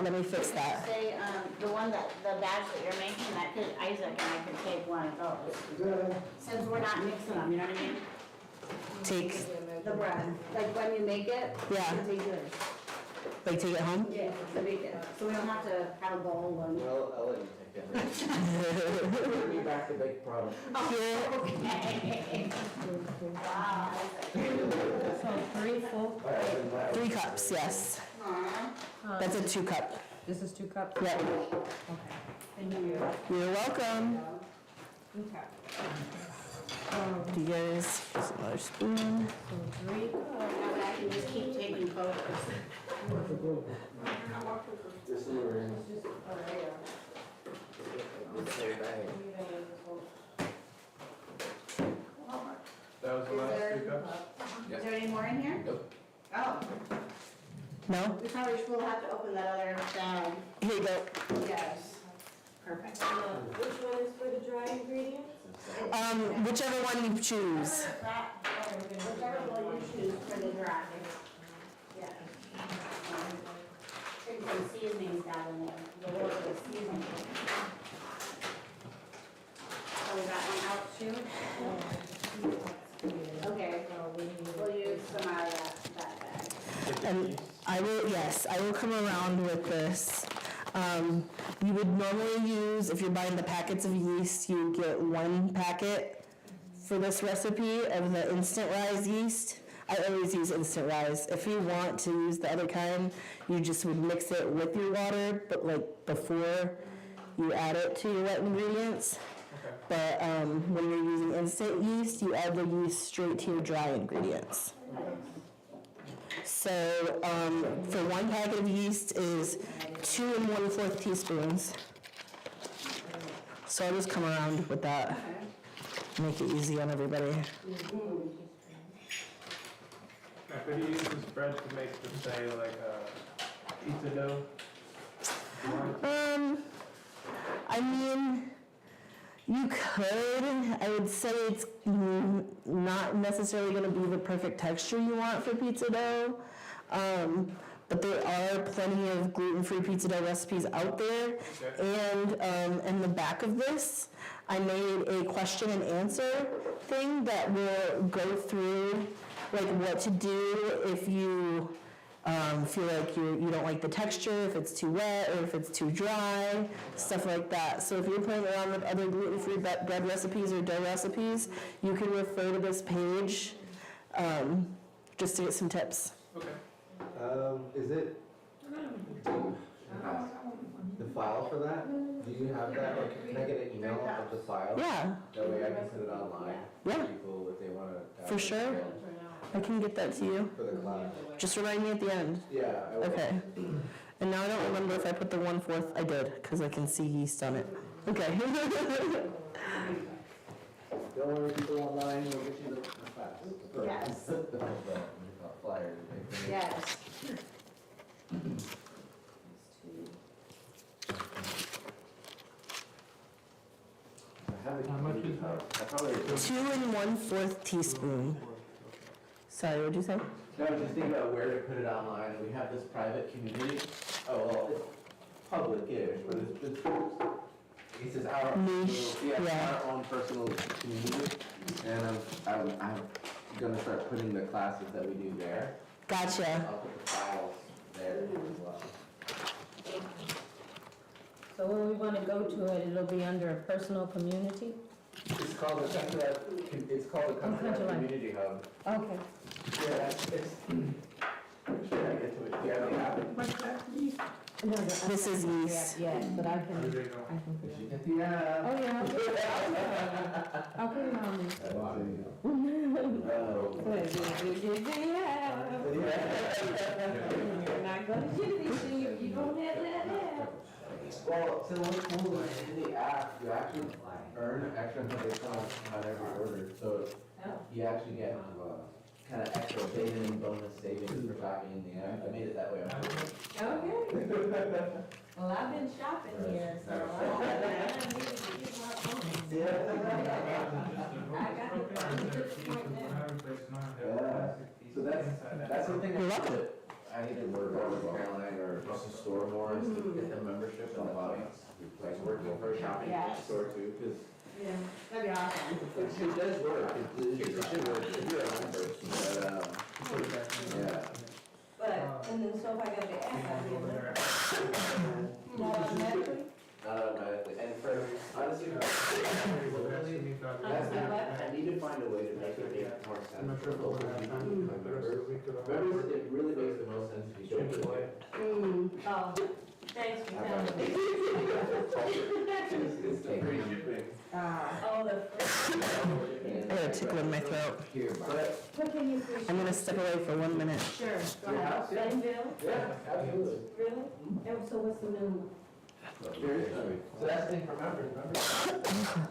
Let me fix that. Say, the one that, the batch that you're making, that could, Isaac and I could take one of those. Since we're not mixing them, you know what I mean? Take, The bread, like when you make it. Yeah. You take yours. like take it home? Yeah, to make it, so we don't have to have a bowl and. Well, I'll let you take it. Bring me back the baked product. Okay. Wow. So 3 full, 3 cups, yes. Aw. That's a 2 cup. this is 2 cups? Yep. Okay, thank you. You're welcome. Okay. Do you guys, here's another spoon. So 3 cups. Now that I can just keep taking photos. This is where it It's just, oh, there you go. is. Say bang. That was the last 3 cups? Is there any more in here? Nope. Oh, No? we probably will have to open that other bag. Here you go. Yes. Perfect. Which one is for the dry ingredients? Whichever one you choose. That, whichever one you choose for the dry. Yeah. bring some seasonings down in there, the little bit of seasoning. So we got one out too? Okay, we'll use some out of that bag. And I will come around with this. You would normally use, if you're buying the packets of yeast, you get 1 packet for this recipe of the instant rise yeast. I always use instant rise. If you want to use the other kind, you just would mix it with your water, but like before you add it to your wet ingredients. But when you're using instant yeast, you add the yeast straight to your dry ingredients. So for 1 packet of yeast is 2 1/4 teaspoons. So I'll just come around with that, make it easy on everybody. Now, could you use this bread to make, let's say, like a pizza dough? I mean, you could. I would say it's not necessarily going to be the perfect texture you want for pizza dough. But there are plenty of gluten-free pizza dough recipes out there. And in the back of this, I made a question and answer thing that will go through like what to do if you feel like you don't like the texture, if it's too wet or if it's too dry, stuff like that. So if you're playing around with other gluten-free bread recipes or dough recipes, you can refer to this page just to get some tips. Okay. Is it the file for that? Do you have that, or can I get an email of the file? Yeah, That way I can send it online Yeah. for people if they want to. for sure. I can get that to you. For the class. Just remind me at the end. Yeah, I will. Okay. And now I don't remember if I put the 1/4. I did, because I can see yeast on it. Okay. Don't worry, people online, we'll get you the class. Yes. The flyer. Yes. I have it. How much is that? I probably. 2 1/4 teaspoon. Sorry, what'd you say? No, I was just thinking about where to put it online, and we have this private community. Oh, well, it's public-ish, but it's just our, Niche, yeah, yeah. our own personal community. And I'm gonna start putting the classes that we do there. Gotcha. I'll put the files there as well. So when we want to go to it, it'll be under a personal community? It's called the Country Life Country Life. Community Hub. Okay. Yeah, it's, should I get to it? Do you have the app? No, This is yeast. Yeah, but I How do can, they know? I can Did figure you it get the app? out. Oh, yeah, I'll put it on there. Oh. You're not gonna get anything if you don't have that app. Well, so what's cool is in the app, you actually earn extra credits on every order. So you actually get kind of extra savings, bonus savings for shopping in the app. I made it that way. Okay. Well, I've been shopping here, so I need to get my phone. I got So that's something You're welcome. I need to work on with Caroline or just a store more is to get the membership and allow like working for a shopping Yes. store too, because Yeah, that'd be awesome. it does work. It should work if you're a member. But yeah. But, and then so if I got the app, I get not automatically? Not automatically. And for honestly, I need to find a way to make it make more sense. I'm not sure if for we're gonna have time my the rest of the week to go. members, it really makes the most sense to be Change the doing way. it. Oh, thanks for telling me. It's the free shipping. Oh, the I got a tickle in my throat. Here, but What can you fish? I'm going to step away for 1 minute. Sure, go Your ahead. house, yeah. Benville? Yeah, absolutely. Really? And so what's the minimum? Seriously. So that's the thing for members, remember?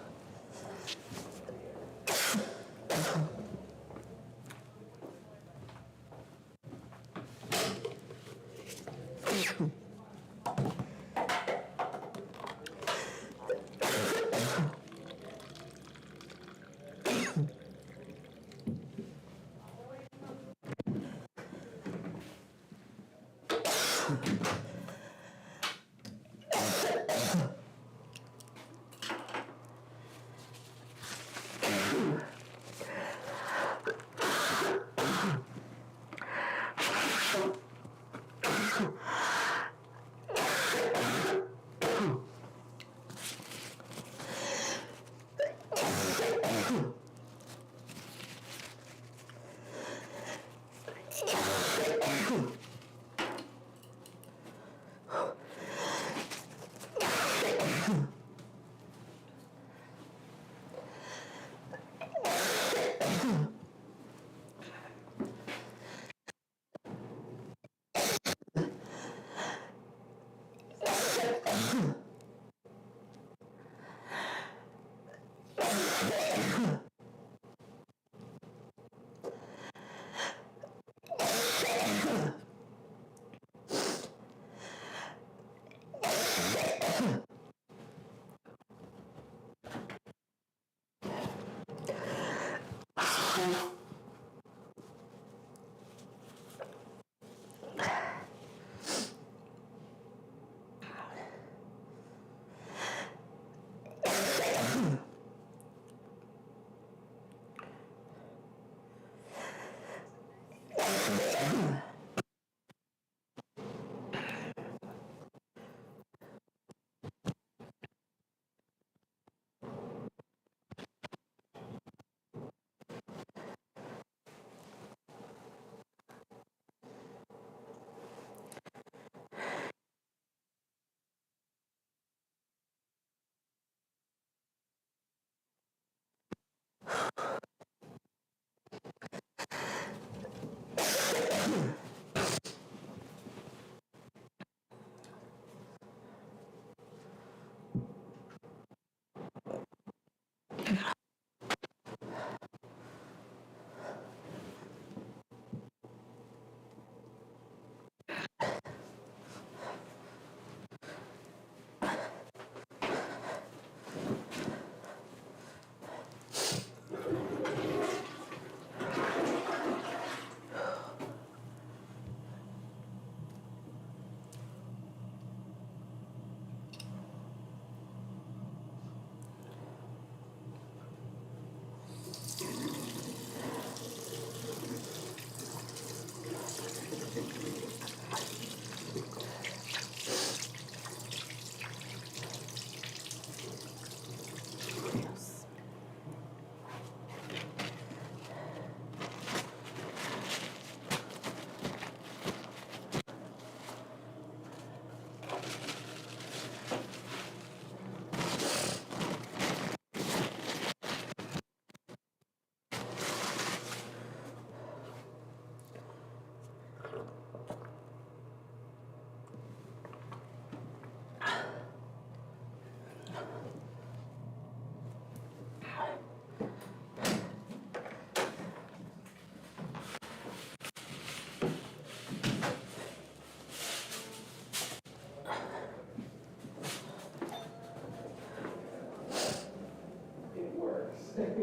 It works. It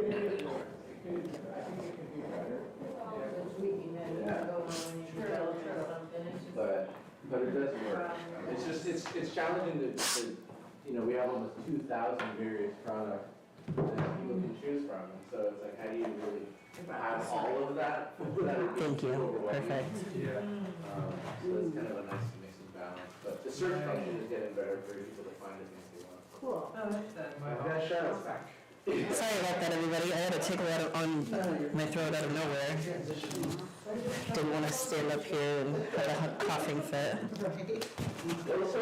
works. I think it could be better. Tweaking that, Yeah. go on when you go or something, it's just. But it does work. It's just, it's challenging to, you know, we have almost 2,000 various products that people can choose from. And so it's like, how do you really have all of that? Thank you, perfect. Yeah. So it's kind of a nice mix and balance. But the search function is getting better for people to find the things they want. Cool. Oh, that's good. My Shadow's back. Sorry about that, everybody. I had a tickle on my throat out of nowhere. Didn't want to stand up here and have a coughing fit.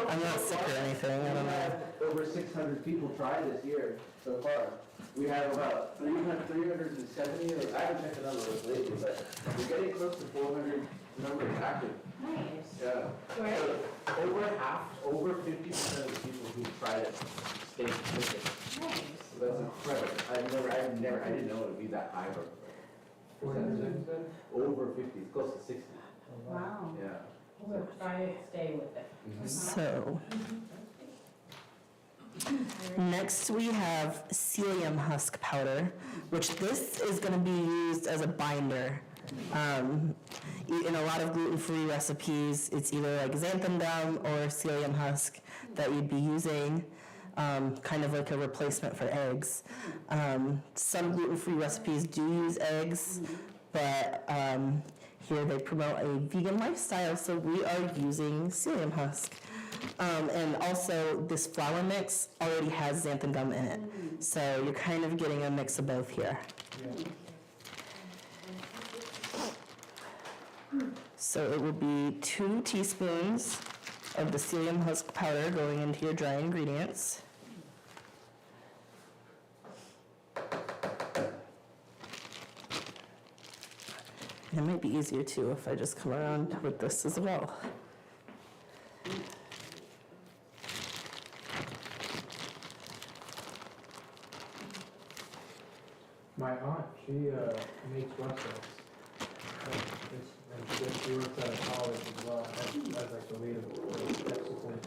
I'm not sick or anything, I don't know. Over 600 people try this year so far. We have about 370, or I haven't checked the numbers lately, but we're getting close to 400 numbers active. Nice. Yeah. Great. Over 50% of the people who tried it stayed with it. Nice. So that's incredible. I didn't know it would be that high of a percentage. Over 50, it's close to 60. Wow. Yeah. We'll try it, stay with it. So, next we have psyllium husk powder, which this is going to be used as a binder. In a lot of gluten-free recipes, it's either like xanthan gum or psyllium husk that you'd be using, kind of like a replacement for eggs. Some gluten-free recipes do use eggs, but here they promote a vegan lifestyle, so we are using psyllium husk. And also, this flour mix already has xanthan gum in it, so you're kind of getting a mix of both here. So it will be 2 teaspoons of the psyllium husk powder going into your dry ingredients. It might be easier too if I just come around with this as well. My aunt, she makes websites. And she works at a college as well, as like the lead of tech support.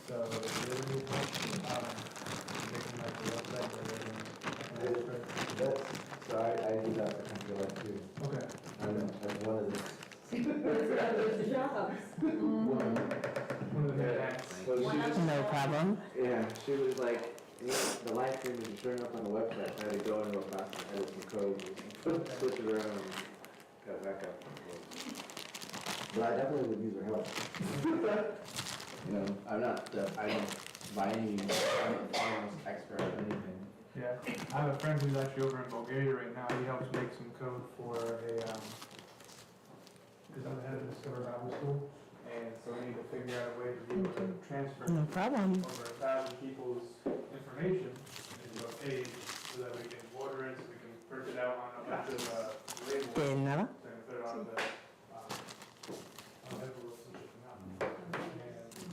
So if you ever need help, they can like the website or So I use that for Country Life too. Okay. I'm one of the. It's jobs. One of the main acts. So she just, No problem. yeah, she was like, the live stream isn't showing up on the website. I had to go into a class and edit some code, switch it around, and got it back up. But I definitely would use her help. You know, I don't by any means, I'm not the foremost expert at anything. Yeah, I have a friend who's actually over in Bulgaria right now. He helps make some code for a, because I'm the head of the Discover Bible School, and so we need to figure out a way to be able to transfer No problem. over 1,000 people's information into a page so that we can order it, so we can print it out on a bunch of labels, De nada. so we can put it on the envelopes and ship them out. And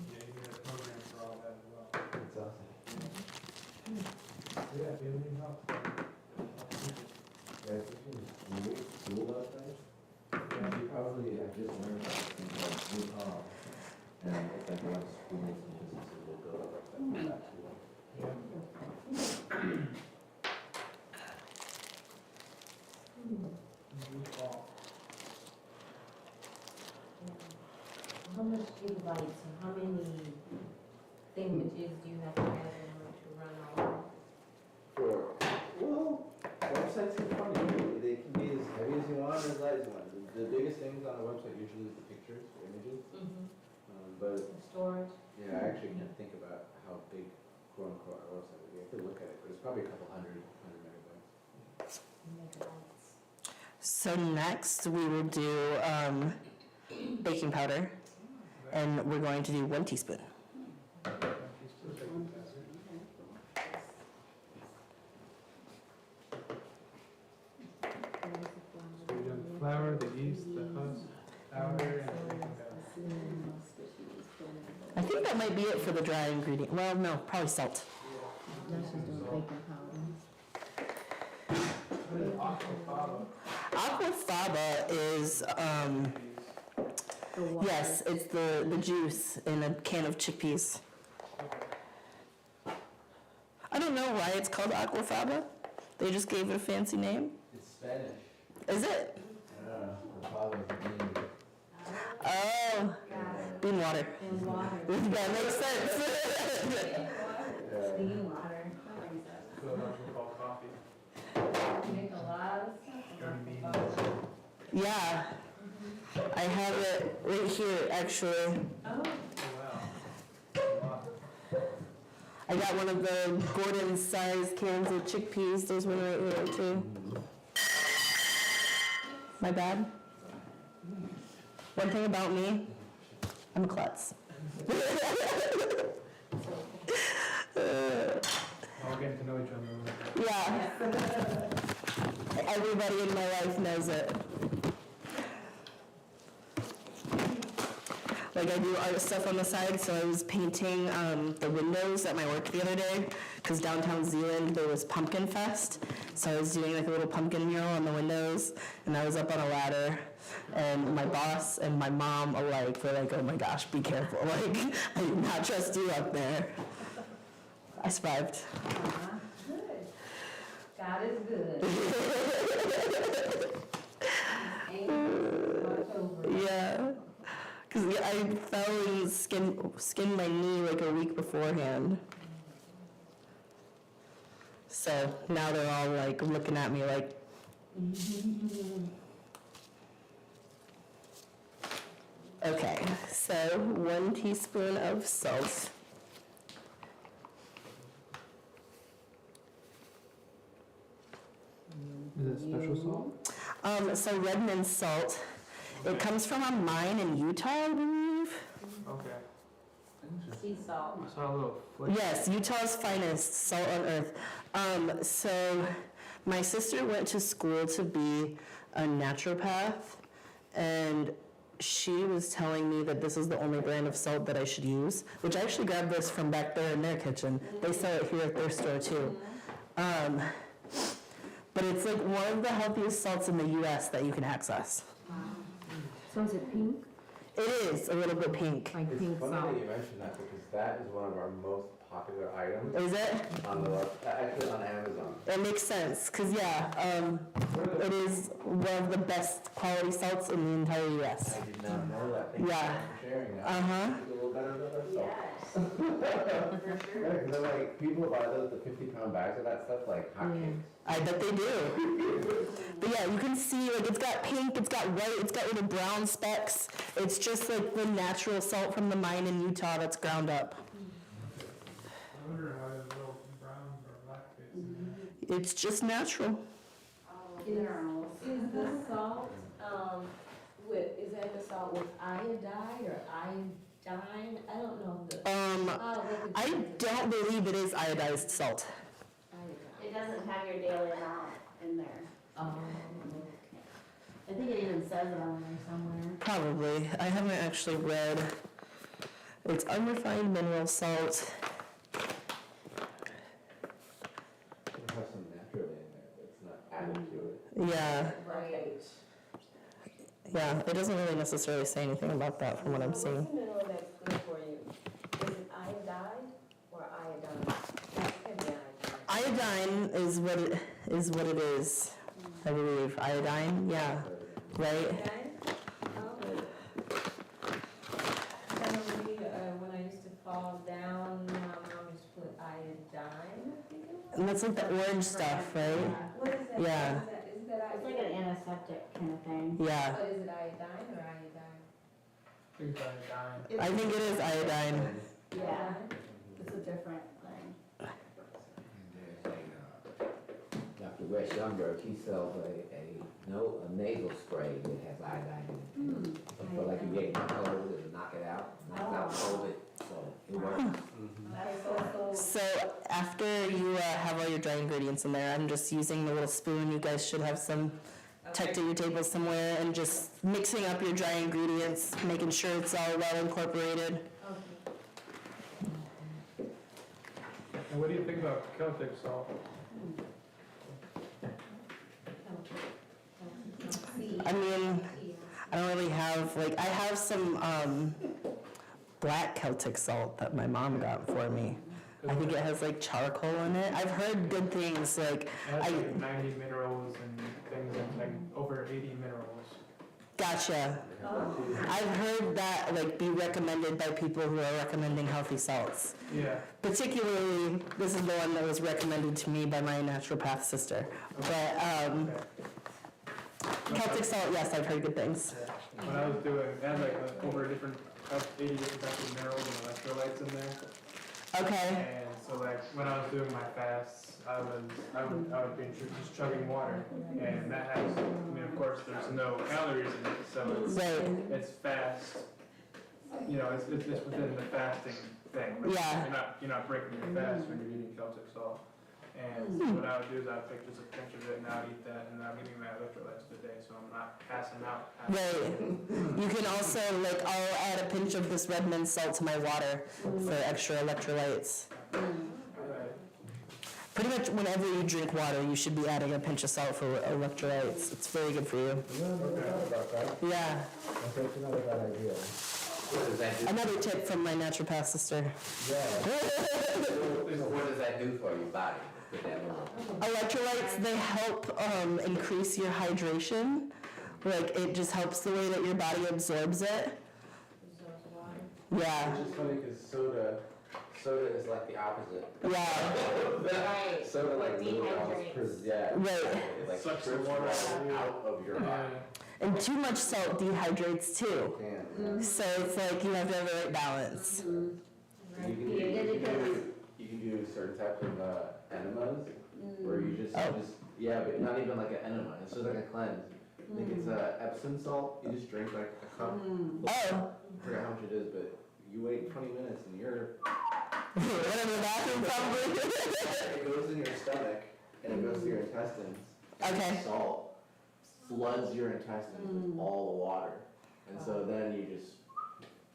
yeah, you need a program for all that as well. That's awesome. So yeah, if you need help. Yeah, especially when we school about that. You probably have just learned about things like Blue Collar. And it's like a lot of schools and businesses will go up like that too. How much gigabytes and how many thingamages do you have to have in order to run all? For, well, websites are funny. They can be as heavy as you want or as light as you want. The biggest things on a website usually is the pictures, the images. But Storage? yeah, I actually can't think about how big quote unquote our website would be. I could look at it, but it's probably a couple hundred megabytes. Megabytes. So next we will do baking powder, and we're going to do 1 teaspoon. So we've done the flour, the yeast, the husk, powder, and the baking powder. I think that might be it for the dry ingredient. Well, no, probably salt. Aquafaba is, yes, it's the juice in a can of chickpeas. I don't know why it's called aquafaba. They just gave it a fancy name. It's Spanish. Is it? The father of the bean. Oh, bean water. And water. That makes sense. Steam water. So that's what we call coffee. Make a lot of Dirty stuff. beans. Yeah, I have it right here, actually. Oh, Oh, wow. I got one of the Gordon-sized cans of chickpeas. There's one right here, too. My bad. One thing about me, I'm a klutz. We're getting to know each other. Yeah. Everybody in my life knows it. Like I do art stuff on the side, so I was painting the windows at my work the other day, because downtown Zealand there was Pumpkin Fest, so I was doing like a little pumpkin mural on the windows, and I was up on a ladder, and my boss and my mom alike were like, oh my gosh, be careful, like, I do not trust you up there. I survived. good. God is good. Watch over. Yeah. Because I fell and skinned my knee like a week beforehand. So now they're all like looking at me like. Okay, so 1 teaspoon of salt. Is it special salt? So Redmond salt. It comes from a mine in Utah, I believe. Okay. Sea salt. I saw a little flick. Yes, Utah's finest, salt on earth. So my sister went to school to be a naturopath, and she was telling me that this is the only brand of salt that I should use, which I actually grabbed this from back there in their kitchen. They sell it here at their store too. But it's like one of the healthiest salts in the US that you can access. So is it pink? It is a little bit pink. Like It's pink funny salt? that you mentioned that because that is one of our most popular items Is it? on the web, actually on Amazon. It makes sense, because it is one of the best quality salts in the entire US. I did not know that. Thank Yeah. you for sharing that. Uh-huh. It's a little better than I thought. Yes, for sure. Yeah, 'cause they're like, people buy those, the 50-pound bags of that stuff like hotcakes. I bet they do. But yeah, you can see, like, it's got pink, it's got white, it's got little brown specks. It's just like the natural salt from the mine in Utah that's ground up. I wonder why there's little brown or black bits in there. It's just natural. Minerals. Is the salt, is that the salt with iodide or iodine? I don't know the. I don't believe it is iodized salt. It doesn't have your daily amount in there. Oh, I think it even says it on there somewhere. Probably. I haven't actually read. It's unrefined mineral salt. It'll have some naturally in there, but it's not added to it. Yeah, right. yeah. It doesn't really necessarily say anything about that from what I'm seeing. What's the mineral that's good for you? Is it iodide or iodine? That can be iodine. Iodine is what it is. I believe iodine. Yeah. Right. Iodine? Oh. When I used to fall down, my mom used to put iodine, I think it was. And that's like the orange stuff, right? What is that? Yeah. What is that? Isn't that It's like iodine? an antiseptic kind of thing. Yeah. But is it iodine or iodine? I think it's iodine. I think it is iodine. Yeah, it's a different thing. Dr. Wes Youngberg, he sells a nasal spray that has iodine in it. So for like you get a cold, it'll knock it out, knocks out COVID, so it works. So after you have all your dry ingredients in there, I'm just using the little spoon. You guys should have some tucked at your table somewhere, and just mixing up your dry ingredients, making sure it's all well incorporated. And what do you think about Celtic salt? I mean, I don't really have, like, I have some black Celtic salt that my mom got for me. I think it has like charcoal in it. I've heard good things, like, It has like 90 minerals and things, and like over 80 minerals. gotcha. I've heard that, like, be recommended by people who are recommending healthy salts. Yeah. Particularly, this is the one that was recommended to me by my naturopath sister. But Celtic salt, yes, I've heard good things. When I was doing, it had like over 80 different types of minerals and electrolytes in there. Okay. And so like when I was doing my fasts, I would be just chugging water, and that has, I mean, of course there's no calories in it, so Right. it's fast. You know, it's within the fasting thing. Like, Yeah. You're not breaking your fast when you're eating Celtic salt. And what I would do is I would take just a pinch of it and I would eat that, and I'm getting my electrolytes today, so I'm not passing out. Right. You can also, like, I'll add a pinch of this Redmond salt to my water for extra electrolytes. Right. Pretty much whenever you drink water, you should be adding a pinch of salt for electrolytes. It's very good for you. You know, I never thought about that. Yeah. That's not a bad idea. What does that do? Another tip from my naturopath sister. Yeah. What does that do for your body? Put that on. Electrolytes, they help increase your hydration. Like, it just helps the way that your body absorbs it. Yeah. Which is funny because soda is like the opposite. Yeah. Right. Soda like literally Dehydrates. almost yeah. Right. It like Sucks the strips water water out of your body. And too much salt dehydrates too. Can. So it's like you have to have the right balance. You can do certain types of enemas where you just yeah, but not even like an enema. It's just like a cleanse. I think it's Epsom salt. You just drink like a cup. Oh. I forgot how much it is, but you wait 20 minutes and you're Went in the bathroom probably. it goes in your stomach and it goes to your intestines. Okay. Salt floods your intestines with all the water, and so then you just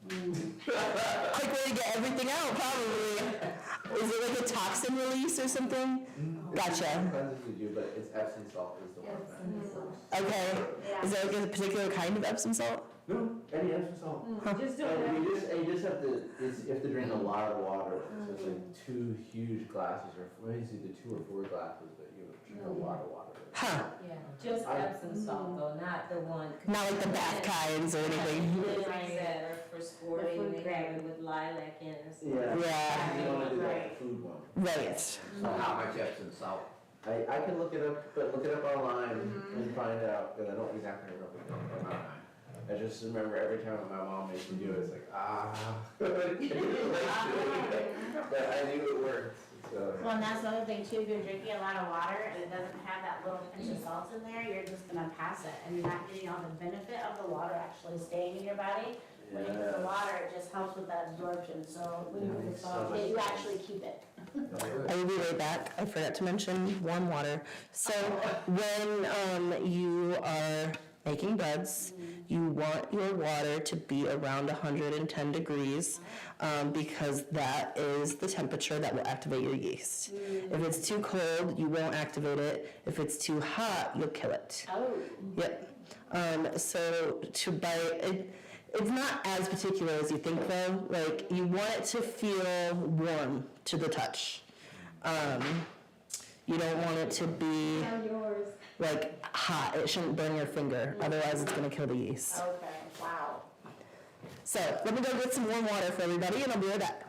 Quick way to get everything out, probably. Is it like a toxin release or something? Gotcha. cleanses you do, but it's Epsom salt is the one that works. Okay. Yeah. Is there like a particular kind of Epsom salt? No, Any Epsom salt? Just do And it. you just have to, you have to drink a lot of water. So it's like 2 huge glasses, or what is it, 2 or 4 glasses, but you have to drink a lot of water. Huh, Yeah, just Epsom salt though, not the one. not like the bath kinds or anything. The ones that are for sporting, food they have grade. it with lilac in it. Yeah. Yeah. You want to do that food one. Right. So how much Epsom salt? I can look it up, but look it up online and find out, because I don't exactly remember the amount. I just remember every time my mom makes me do it, it's like, I can't relate to it. But I knew it worked, so. Well, and that's the other thing too, if you're drinking a lot of water and it doesn't have that little pinch of salt in there, you're just gonna pass it, and you're not getting all the benefit of the water actually staying in your body. When you put the water, it just helps with that absorption, so when you put the salt, Yeah, you actually keep it. I will be right back. I forgot to mention warm water. So when you are making breads, you want your water to be around 110 degrees because that is the temperature that will activate your yeast. If it's too cold, you won't activate it. If it's too hot, you'll kill it. Oh. Yep. So to buy it, it's not as particular as you think though. Like you want it to feel warm to the touch. You don't want it to be Yours. like hot. It shouldn't burn your finger. Otherwise it's gonna kill the yeast. Okay, wow. So let me go get some warm water for everybody and I'll be right back.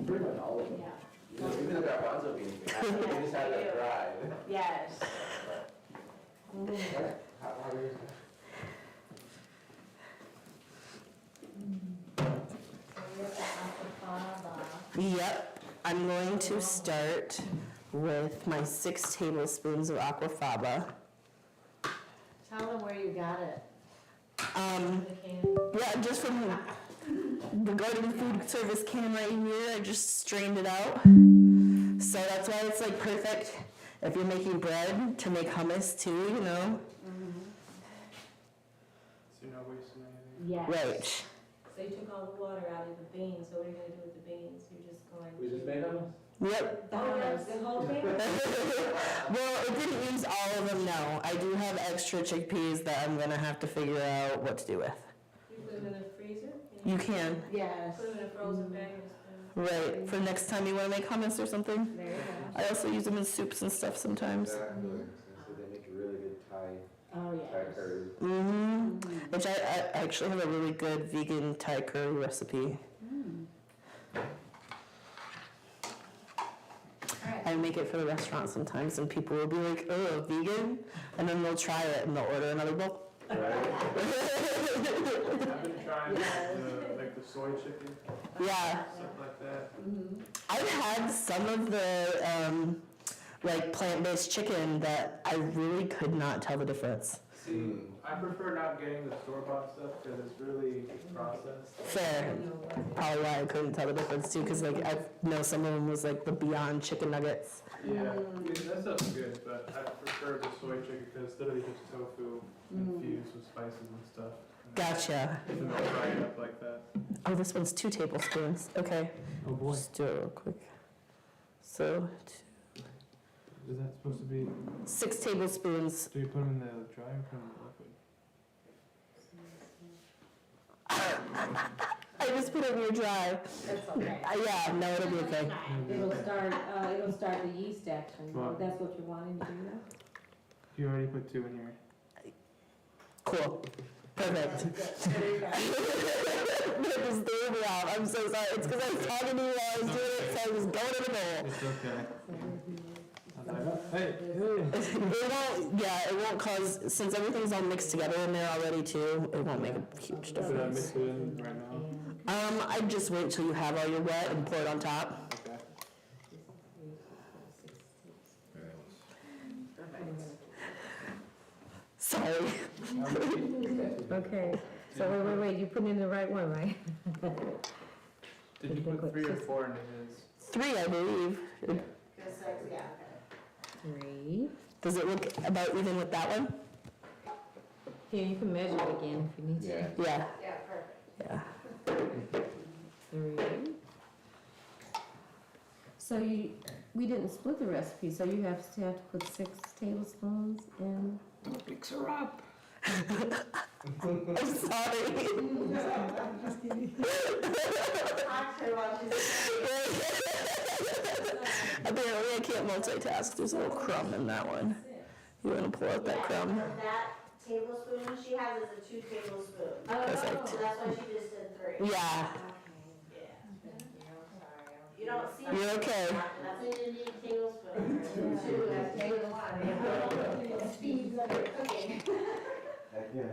Pretty much all of them. Even the garbanzo beans, we just had that dry. Yes. Yep. I'm going to start with my 6 tablespoons of aquafaba. Tell them where you got it. Yeah, just from the garden food service can right here. I just strained it out. So that's why it's like perfect if you're making bread to make hummus too, you know. So you're not wasting anything. Yes. Right. So you took all the water out of the beans, so what are you gonna do with the beans? You're just going to. We just made hummus? Yep. The whole thing? Well, it didn't use all of them, no. I do have extra chickpeas that I'm gonna have to figure out what to do with. You put them in the freezer? You can. Yes. Put them in a frozen bag and just put them. Right. For next time you wanna make hummus or something. There you go. I also use them in soups and stuff sometimes. Exactly. So they make a really good Thai Oh, yes. curry. Mm-hmm. Which I actually have a really good vegan Thai curry recipe. I make it for the restaurant sometimes and people will be like, oh, vegan? And then they'll try it and they'll order another bowl. Right? I've been trying like the soy chicken, Yeah. stuff like that. I've had some of the like plant-based chicken that I really could not tell the difference. See, I prefer not getting the store-bought stuff because it's really processed. Fair. Probably why I couldn't tell the difference too, because like I know some of them was like the Beyond chicken nuggets. Yeah, I mean, that stuff's good, but I prefer the soy chicken because it's literally just tofu infused with spices and stuff. Gotcha. And they'll fry it up like that. Oh, this one's 2 tablespoons. Okay. Oh boy. Just do it real quick. So, Is that supposed to be, 6 tablespoons. do you put them in the dry or put them in the liquid? I just put it in your dry. That's okay. Yeah, no, it'll be okay. It'll start the yeast action. Well- That's what you're wanting to do now? You already put 2 in here. Cool. Perfect. It just threw me off. I'm so sorry. It's because I was talking to you while I was doing it, so I was going in the bowl. It's okay. Hey, It won't cause, since everything's all mixed together in there already too, it won't make a huge should I difference. mix it in right now? I'd just wait till you have all your wet and pour it on top. Okay. Sorry. Okay, so wait, you put in the right one, right? Did you put 3 or 4 into his? 3, I believe. Just 6, yeah. 3. Does it look about even with that one? Here, you can measure it again if you need to. Yeah. Yeah, perfect. Yeah. 3. So we didn't split the recipe, so you have to put 6 tablespoons in. Mix her up. I'm sorry. Apparently I can't multitask. There's a little crumb in that one. You want to pull out that crumb? That tablespoon she has is a 2 tablespoons. Perfect. So that's why she just did 3. Yeah. You don't see. You're okay. That's a unique tablespoon. 2, that's tablespoon. Speeds up your cooking. Heck, yeah.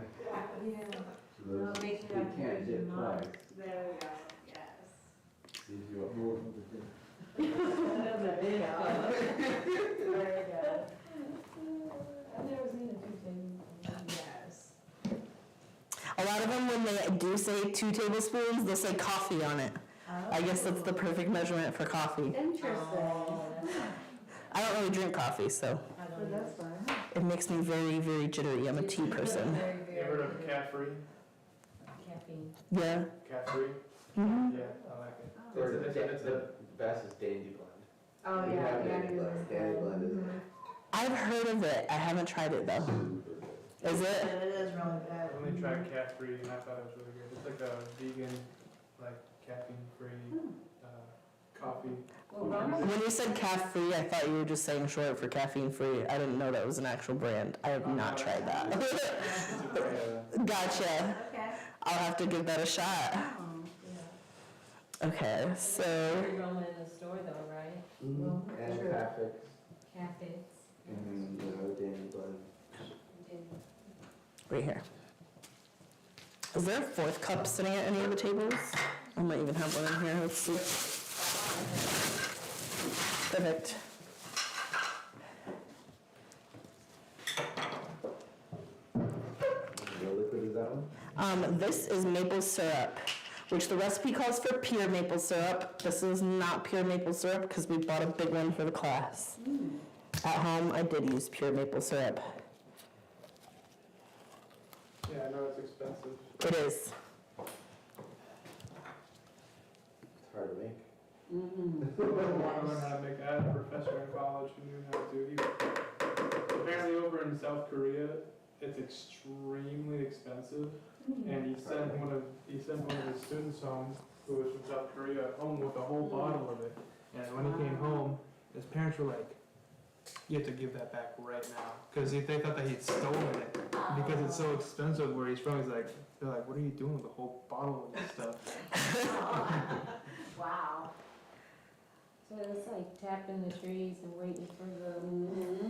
Well, make sure You can't dip twice. There we go, yes. See if you want more from the thing. There you go. Very good. I've never seen a 2 tablespoons. Yes. A lot of them, when they do say 2 tablespoons, they'll say coffee on it. I guess that's the perfect measurement for coffee. Interesting. I don't really drink coffee, so That's fine. it makes me very, very jittery. I'm a tea person. You ever heard of cat-free? Caffeine. Yeah. Cat-free? Mm-hmm. Yeah, I like it. Or It's a- the best is Dandy Blend. Oh, We yeah. have Dandy Blend. Dandy Blend is I've heard of it. I haven't tried it though. Is it? It is really I good. only tried cat-free and I thought it was really good. It's like a vegan, like caffeine-free coffee. When you said caffeine, I thought you were just saying short for caffeine free. I didn't know that was an actual brand. I have not tried that. Gotcha. Okay. I'll have to give that a shot. Okay, so You're going in the store though, right? And Perfect. Cafes. And Dandy Blend. right here. Is there a 4th cup sitting at any of the tables? I might even have one in here. Let's see. Perfect. What liquid is that one? This is maple syrup, which the recipe calls for pure maple syrup. This is not pure maple syrup because we bought a big one for the class. At home, I did use pure maple syrup. Yeah, I know it's expensive. It is. It's hard to make. I want to learn how to make. I had a professor in college who knew how to do. Apparently, over in South Korea, it's extremely expensive, and he sent one of his students home who was from South Korea home with a whole bottle of it. And when he came home, his parents were like, "You have to give that back right now," because they thought that he'd stolen it because it's so expensive where he's from. They're like, "What are you doing with the whole bottle of this stuff?" Wow. So it's like tapping the trees and waiting for the,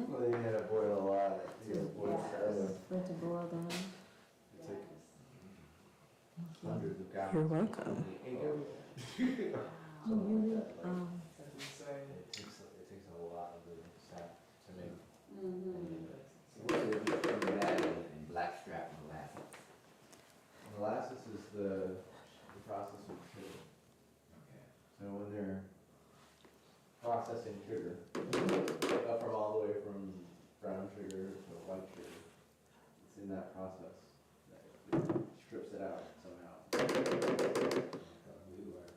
Well, you had to boil a lot. You gotta boil it. for it to boil down. It's like hundreds of gallons. You're welcome. You, What's the difference between that and blackstrap molasses? Molasses is the process of sugar. So when they're processing sugar, from all the way from brown sugar to white sugar, it's in that process that it strips it out somehow. We were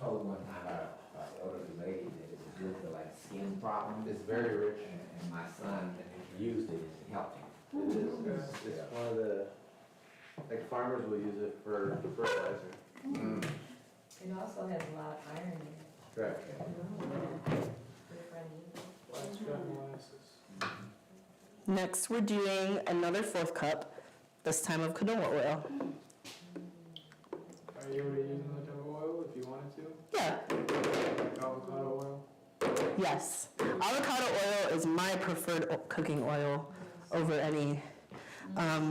told one time by an elderly lady that it was good for like skin problems. It's very rich. And my son used it and it helped him. It is, it's one of the, like farmers will use it for fertilizer. It also has a lot of iron in it. Correct. Blackstrap molasses. Next, we're doing another 4th cup, this time of canola oil. Are you already using the canola oil if you wanted to? Yeah, Like avocado oil? yes. Avocado oil is my preferred cooking oil over any.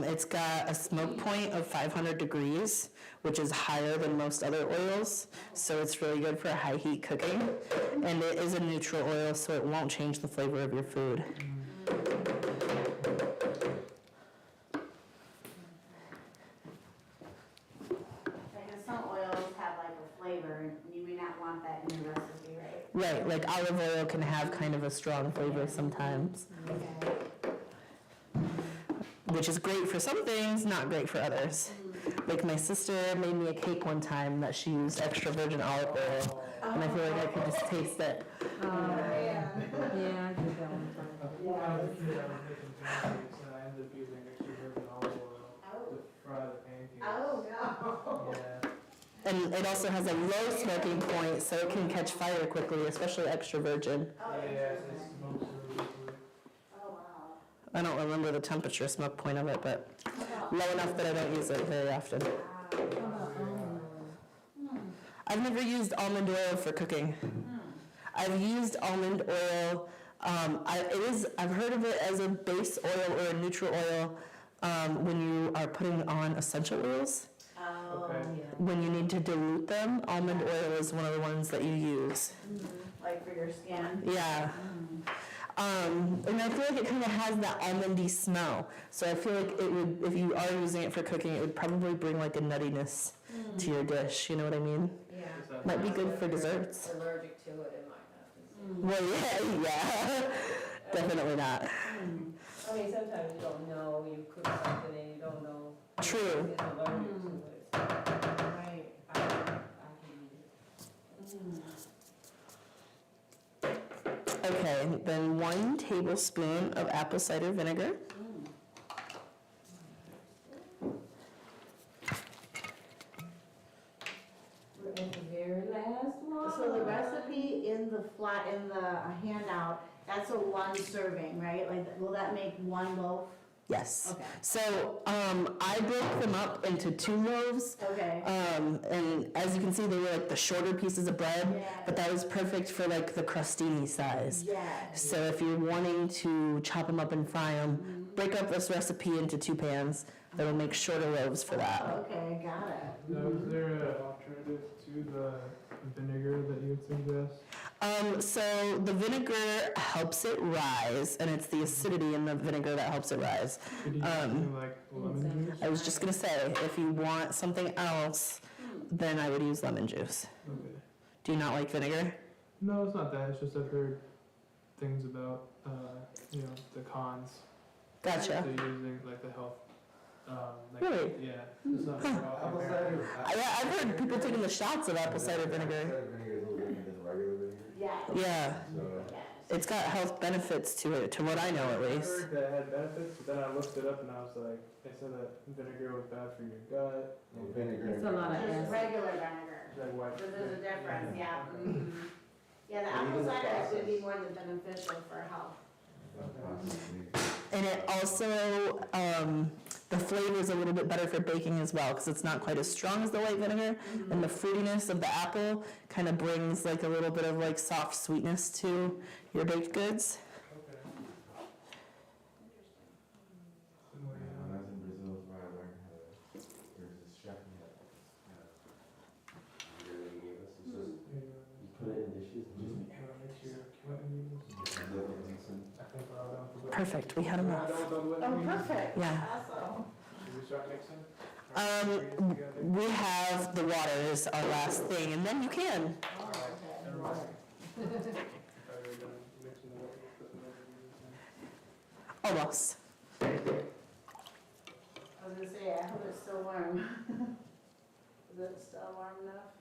It's got a smoke point of 500 degrees, which is higher than most other oils, so it's really good for high heat cooking. And it is a neutral oil, so it won't change the flavor of your food. Because some oils have like a flavor, and you may not want that in your recipe, right? Right, like olive oil can have kind of a strong flavor sometimes, which is great for some things, not great for others. Like my sister made me a cake one time that she used extra virgin olive oil, and I feel like I could just taste it. Yeah, I did that one time. When I was a kid, I was making pancakes and I ended up using extra virgin olive oil to fry the pancakes. Oh, no. Yeah. And it also has a low smoking point, so it can catch fire quickly, especially extra virgin. Oh, Yeah, it interesting. smokes really easily. Oh, wow. I don't remember the temperature smoke point of it, but low enough that I don't use it very often. How about almond oil? I've never used almond oil for cooking. I've used almond oil. I've heard of it as a base oil or a neutral oil when you are putting on essential oils. Oh, Okay. Yeah. When you need to dilute them, almond oil is one of the ones that you use. like for your skin. Yeah. And I feel like it kind of has that almondy smell. So I feel like it would, if you are using it for cooking, it would probably bring like a nuttiness to your dish. You know what I mean? Yeah. Is that- Might be good for desserts. Allergic to it, it might not be. Well, yeah. Definitely not. I mean, sometimes you don't know, you cook something and you don't know. True. It's allergic to it. Right. I can eat it. Okay, then 1 tablespoon of apple cider vinegar. We're at the very last one. So the recipe in the handout, that's a 1 serving, right? Like, will that make 1 loaf? Yes. Okay. So I broke them up into 2 loaves. Okay. And as you can see, they were like the shorter pieces of bread, Yeah. but that was perfect for like the crostini size. Yes. So if you're wanting to chop them up and fry them, break up this recipe into 2 pans. That'll make shorter loaves for that. Okay, got it. Now, is there an alternative to the vinegar that you would suggest? So the vinegar helps it rise, and it's the acidity in the vinegar that helps it rise. Could you use something like lemon juice? I was just gonna say, if you want something else, then I would use lemon juice. Okay. Do you not like vinegar? No, it's not that. It's just I've heard things about, the cons. Gotcha. So using like the health. Really? Yeah. It's not very Apple often. cider. I've heard people taking the shots of apple cider vinegar. Cider vinegar is a little different than regular vinegar. Yeah. Yeah, So, Yes. it's got health benefits to it, to what I know at I least. heard that it had benefits, but then I looked it up and I was like, they said that vinegar was bad for your gut. vinegar. It's a lot of Just acid. regular vinegar. Like what? So there's a difference, yeah. Okay. Mhm. Yeah, the And apple even the cider would be process. more than beneficial for health. And it also, the flavor is a little bit better for baking as well, because it's not quite as strong as the white vinegar. And the fruitiness of the apple kind of brings like a little bit of like soft sweetness to your baked goods. Okay. When I was in Brazil, is where I learned how to, there's this chef that really gave us, it's just, you put it in dishes and just Make sure. I I think we're all done. perfect, we had We're enough. done with all the wet Oh, ingredients? perfect. Yeah. Awesome. Should we start mixing? Ingredients together? We have the water is our last thing, and then you can. All right, never mind. I thought we were done mixing the water, putting the ingredients in. Almost. I was gonna say, I hope it's still warm. Is it still warm enough?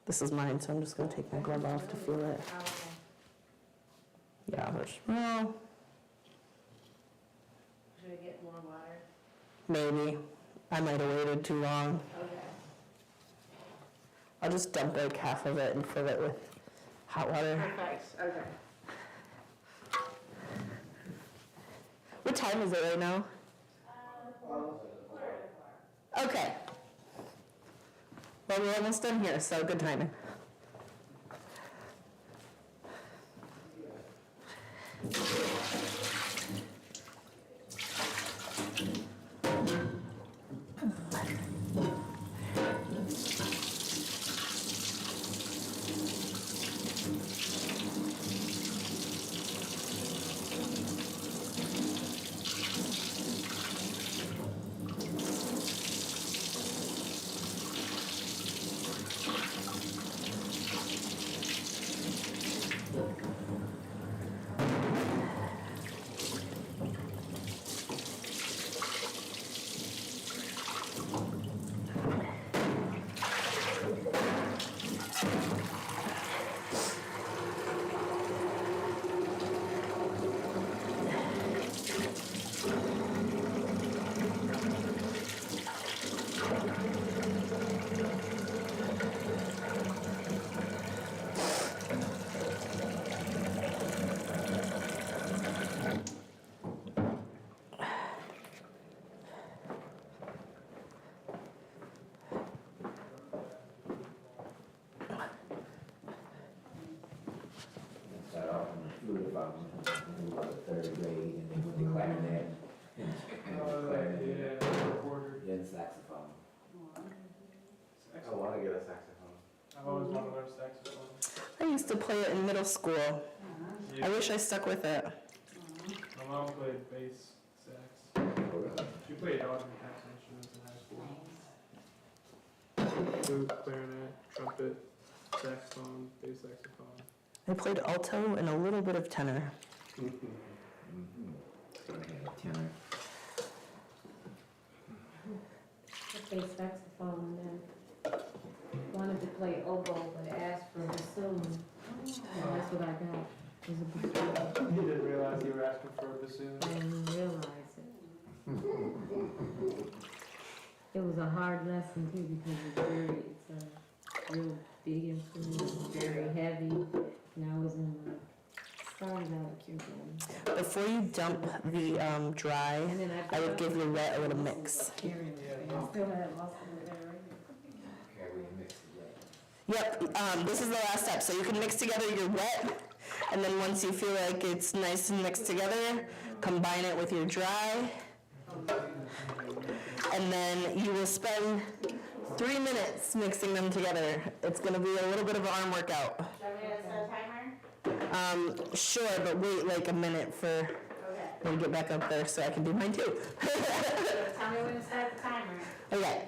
This is mine, so I'm just gonna take my glove off to feel it. Oh, okay. Yeah, well, Should we get more water? maybe. I might have waited too long. Okay. I'll just dump like half of it and fill it with hot water. Perfect, okay. What time is it right now? Okay. Well, we're almost done here, so good timing. Start off in the flute if I'm in about the third grade, and then with the clarinet, and Oh, clarinet, yeah, recorder. then saxophone. I want to get a saxophone. I've always wanted to learn saxophone. I used to play it in middle school. I Yeah. wish I stuck with it. My mom played bass sax. She played all different types of instruments in high school. Flute, clarinet, trumpet, saxophone, bass saxophone. I played alto and a little bit of tenor. Tenor. I played saxophone and then wanted to play oboe, but asked for bassoon. And that's what I got, was a bassoon. You didn't realize you were asking for a bassoon. I didn't realize it. It was a hard lesson too, because it's a real big instrument, very heavy, and I was in the, started out at kindergarten. Before you dump the dry, And then I would give your wet a little mix. Carrying it, and I still had lost it there, right? Okay, we mix it. Yep, this is the last step. So you can mix together your wet, and then once you feel like it's nice and mixed together, combine it with your dry. And then you will spend 3 minutes mixing them together. It's gonna be a little bit of an arm workout. Should we set a timer? Sure, but wait like a minute for Okay. me to get back up there so I can do mine too. So tell me when to start the timer. Okay,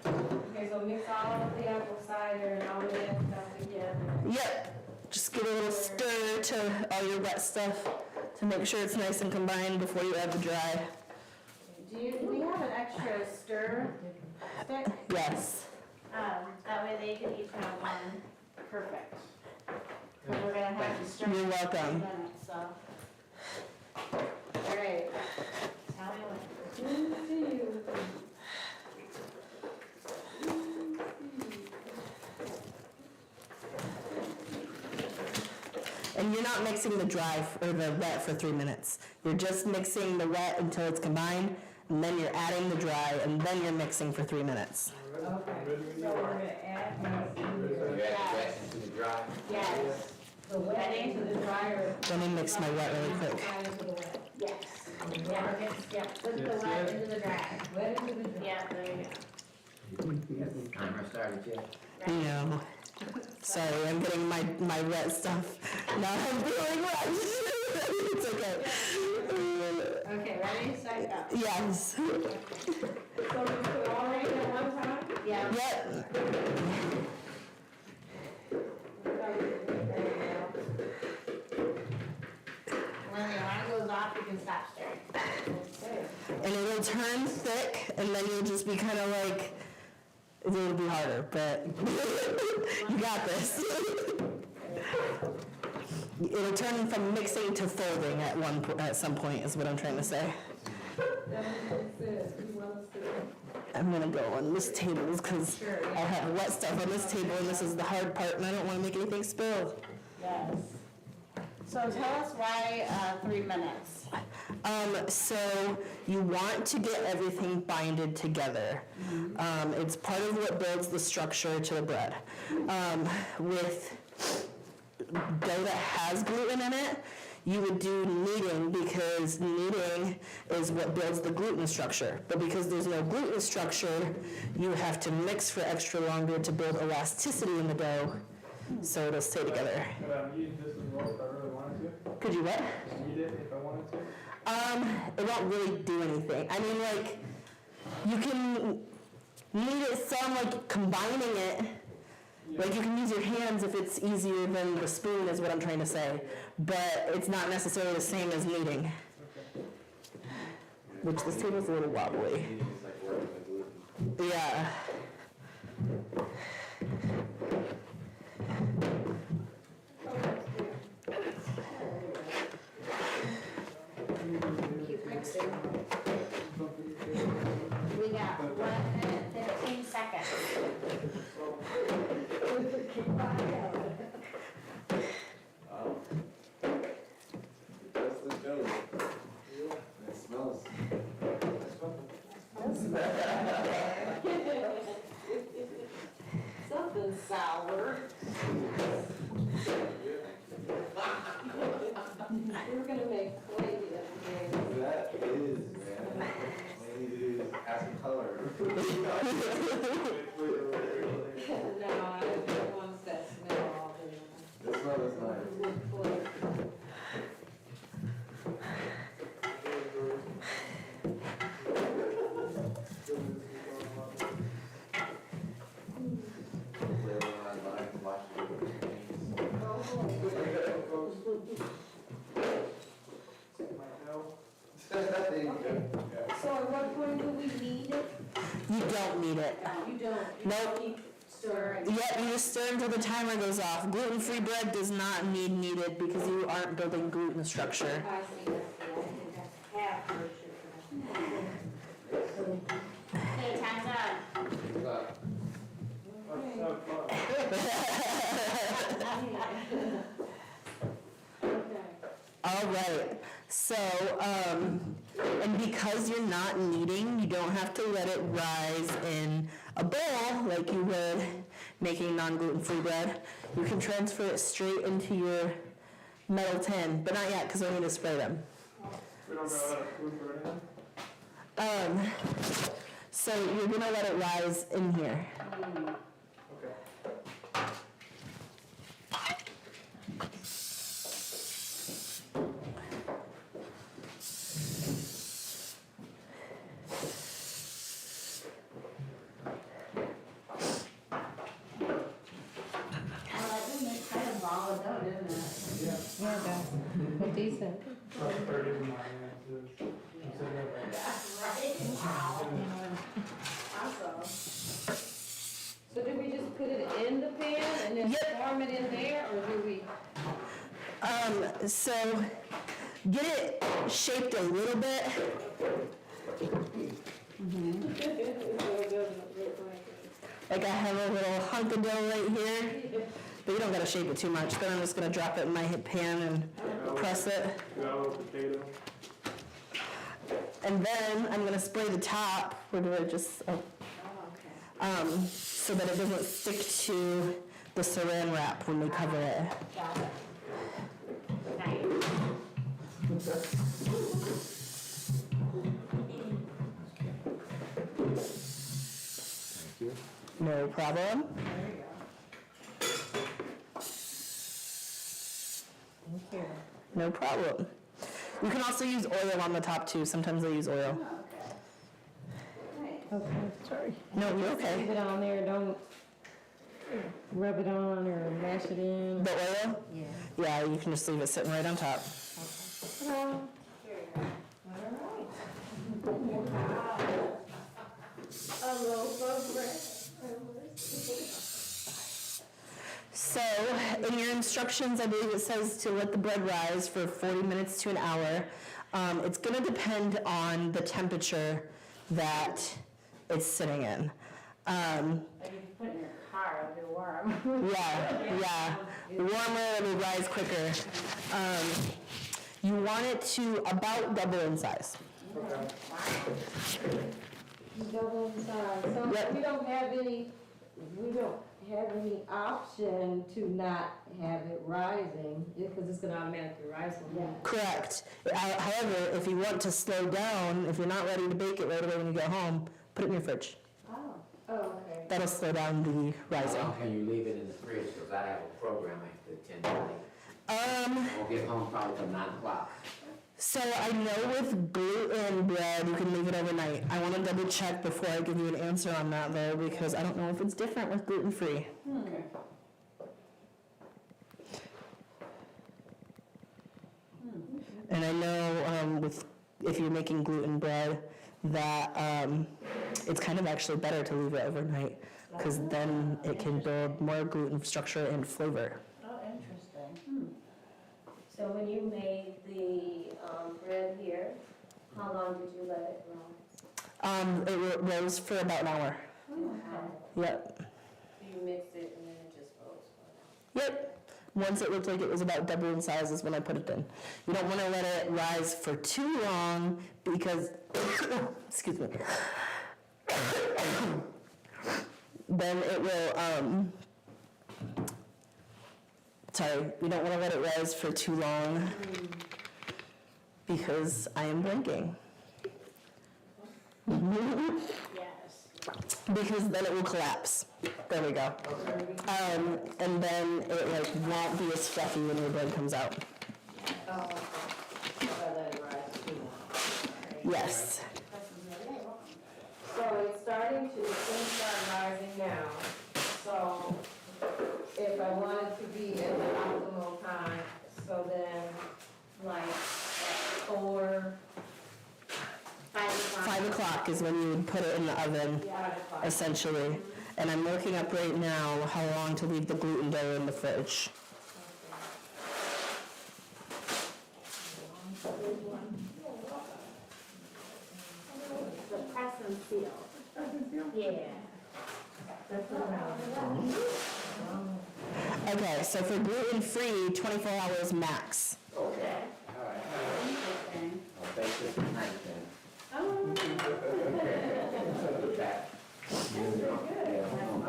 Okay, so mix all of the apple cider and all of that stuff together. yep. Just give a little stir to all your wet stuff to make sure it's nice and combined before you add the dry. Do we have an extra stir stick? Yes. That way they can each have one. Perfect. Because we're gonna have to stir. You're welcome. in a minute, so. All right. Tell me when. And you're not mixing the dry or the wet for 3 minutes. You're just mixing the wet until it's combined, and then you're adding the dry, and then you're mixing for 3 minutes. Okay, so we're gonna add You add the wet into the dry. Yes. the wet into the dryer. Let me mix my wet really quick. Dry into the wet. Yes. Yeah, put the Yes, wet yes. into the dry. Wet into the dryer. Yeah, there you go. Has the timer started yet? No. Sorry, I'm getting my wet stuff. Now I'm feeling wet. It's okay. Okay, ready, set, go. Yes. So just put all right at one time? Yeah. Yep. When the alarm goes off, you can stop stirring. And it'll turn thick, and then you'll just be kind of like, it'll be harder, but you got this. It'll turn from mixing to folding at some point, is what I'm trying to say. I'm gonna go on this table because I have wet stuff on this table, and this is the hard part, and I don't want to make anything spill. Yes. So tell us why 3 minutes? So you want to get everything binded together. It's part of what builds the structure to the bread. With dough that has gluten in it, you would do kneading because kneading is what builds the gluten structure. But because there's no gluten structure, you have to mix for extra longer to build elasticity in the dough so it'll stay together. Could I knead this as well if I really wanted to? Could you what? Knead it if I wanted to? It won't really do anything. I mean, like, you can knead it some, like combining it. Like you can use your hands if it's easier than the spoon is what I'm trying to say. But it's not necessarily the same as kneading. Which this table's a little wobbly. It's like working with gluten. Yeah. Keep mixing. We got 1 minute, 15 seconds. That's the dough. It smells. Something sour. We're gonna make clay the other day. That is, man. It has some color. No, I don't want that smell all day. The smell is nice. So at what point do we need it? You don't need it. You don't. Nope. Keep stirring. Yep, you just stir until the timer goes off. Gluten-free bread does not need kneaded because you aren't building gluten structure. I see, I think that's half version. Okay, time's up. All right, so, and because you're not kneading, you don't have to let it rise in a bowl like you would making non-gluten-free bread. You can transfer it straight into your metal tin, but not yet because I need to spray them. We don't got a food or anything? So you're gonna let it rise in here. Okay. Kind of ball of dough, isn't it? Yeah. Yeah, that's decent. About 30 in my hands. I'm sitting there like, Right? Wow. Awesome. So do we just put it in the pan and then Yep. form it in there, or do we? So get it shaped a little bit. Like I have a little hunk of dough right here, but you don't gotta shape it too much. Then I'm just gonna drop it in my pan and press it. got a little potato. And then I'm gonna spray the top, or do I just, so that it doesn't stick to the saran wrap when we cover it. Got it. Nice. No problem. There you go. No problem. You can also use oil on the top too. Sometimes they use oil. Oh, okay. Nice. Okay, sorry. No, you're Leave okay. it on there, don't rub it on or mash it in. The oil? Yeah. Yeah, you can just leave it sitting right on top. Ta-da. A loaf of bread. So, in your instructions, I believe it says to let the bread rise for 40 minutes to an hour. It's going to depend on the temperature that it's sitting in. Like if you put it in your car, it'll be warm. Yeah. The warmer, it'll rise quicker. You want it to about double in size. Double in size. So Yep. we don't have any option to not have it rising, because it's gonna automatically rise when we. Correct. However, if you want to slow down, if you're not ready to bake it right away when you get home, put it in your fridge. Oh. Oh, okay. That'll slow down the How rising. long can you leave it in the fridge? Because I have a program at 10:30. I'll get home probably till 9 o'clock. So I know with gluten bread, you can leave it overnight. I want to double check before I give you an answer on that though, because I don't know if it's different with gluten-free. Okay. And I know if you're making gluten bread, that it's kind of actually better to leave it overnight, because then it can build more gluten structure and flavor. Oh, interesting. So when you made the bread here, how long did you let it rise? It rose for about an hour. Yep. You mixed it and then it just rose. Yep. Once it looked like it was about double in size is when I put it in. You don't want to let it rise for too long because, excuse me, then it will, sorry, you don't want to let it rise for too long because I am blinking. Yes. Because then it will collapse. There we go. And then it won't be as fluffy when your bread comes out. Oh, okay. So I let it rise too long. Yes. So it's starting to, things start rising now. So if I want it to be at the optimal time, so then like at 4, 5 o'clock. 5 o'clock is when you would put it in the oven, 5 o'clock. essentially. And I'm looking up right now how long to leave the gluten dough in the fridge. The press and seal. Yeah. That's what Okay, so for gluten-free, 24 hours max. Okay. All right. Interesting. I'll bake this tonight then. Oh.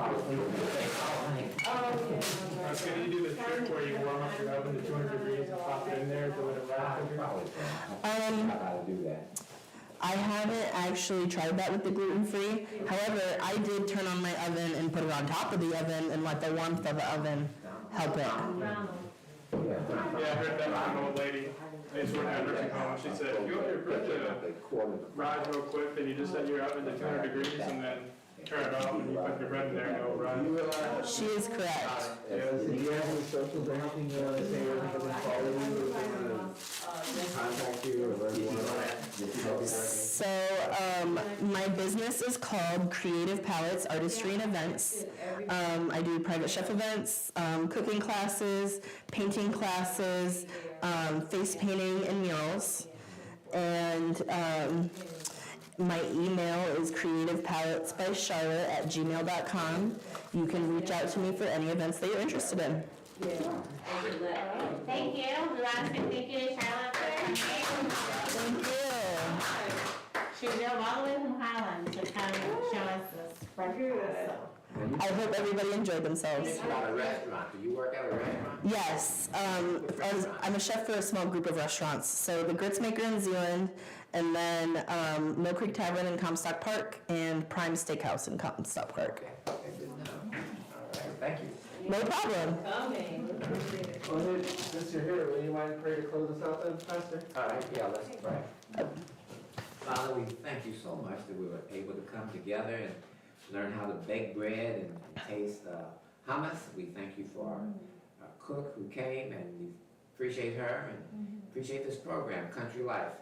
I was gonna do the trick where you warm up your oven to 200 degrees and pop it in there to let it rise. I gotta do that. I haven't actually tried that with the gluten-free. However, I did turn on my oven and put it on top of the oven and let the warmth of the oven help it. Yeah, I heard that from an old lady. I used to work at a nursing home. She said, if you want your bread to rise real quick, then you just set your oven to 200 degrees and then turn it off and you put your bread in there and it'll rise. She is correct. Do you have any socials or anything you want to say or anything to follow you or contact you or whatever you want to So my business is called Creative Palettes Artistry and Events. I do private chef events, cooking classes, painting classes, face painting and murals. And my email is creativepaletesbycharlotte@gmail.com. You can reach out to me for any events that you're interested in. Thank you. We want to say thank you to Charlotte for Thank you. She drove all the way from Highland to come show us this breakfast. I hope everybody enjoyed themselves. It's not a restaurant. Do you work at a restaurant? Yes, I'm a chef for a small group of restaurants. So the Grits Maker in Zealand, and then Mill Creek Tavern in Comstock Park, and Prime Steakhouse in Comstock Park. Okay, good to know. All right, thank you. No problem. coming. Well, then, since you're here, will you mind pray to close us out then, Pastor? All right, yeah, let's pray. Father, we thank you so much that we were able to come together and learn how to bake bread and taste hummus. We thank you for our cook who came, and we appreciate her and appreciate this program, Country Life,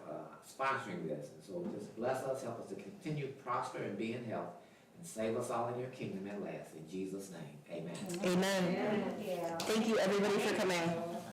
sponsoring this. And so just bless us, help us to continue to prosper and be in health, and save us all in your kingdom at last. In Jesus' name, amen. Amen. Yeah. Thank you, everybody, for coming.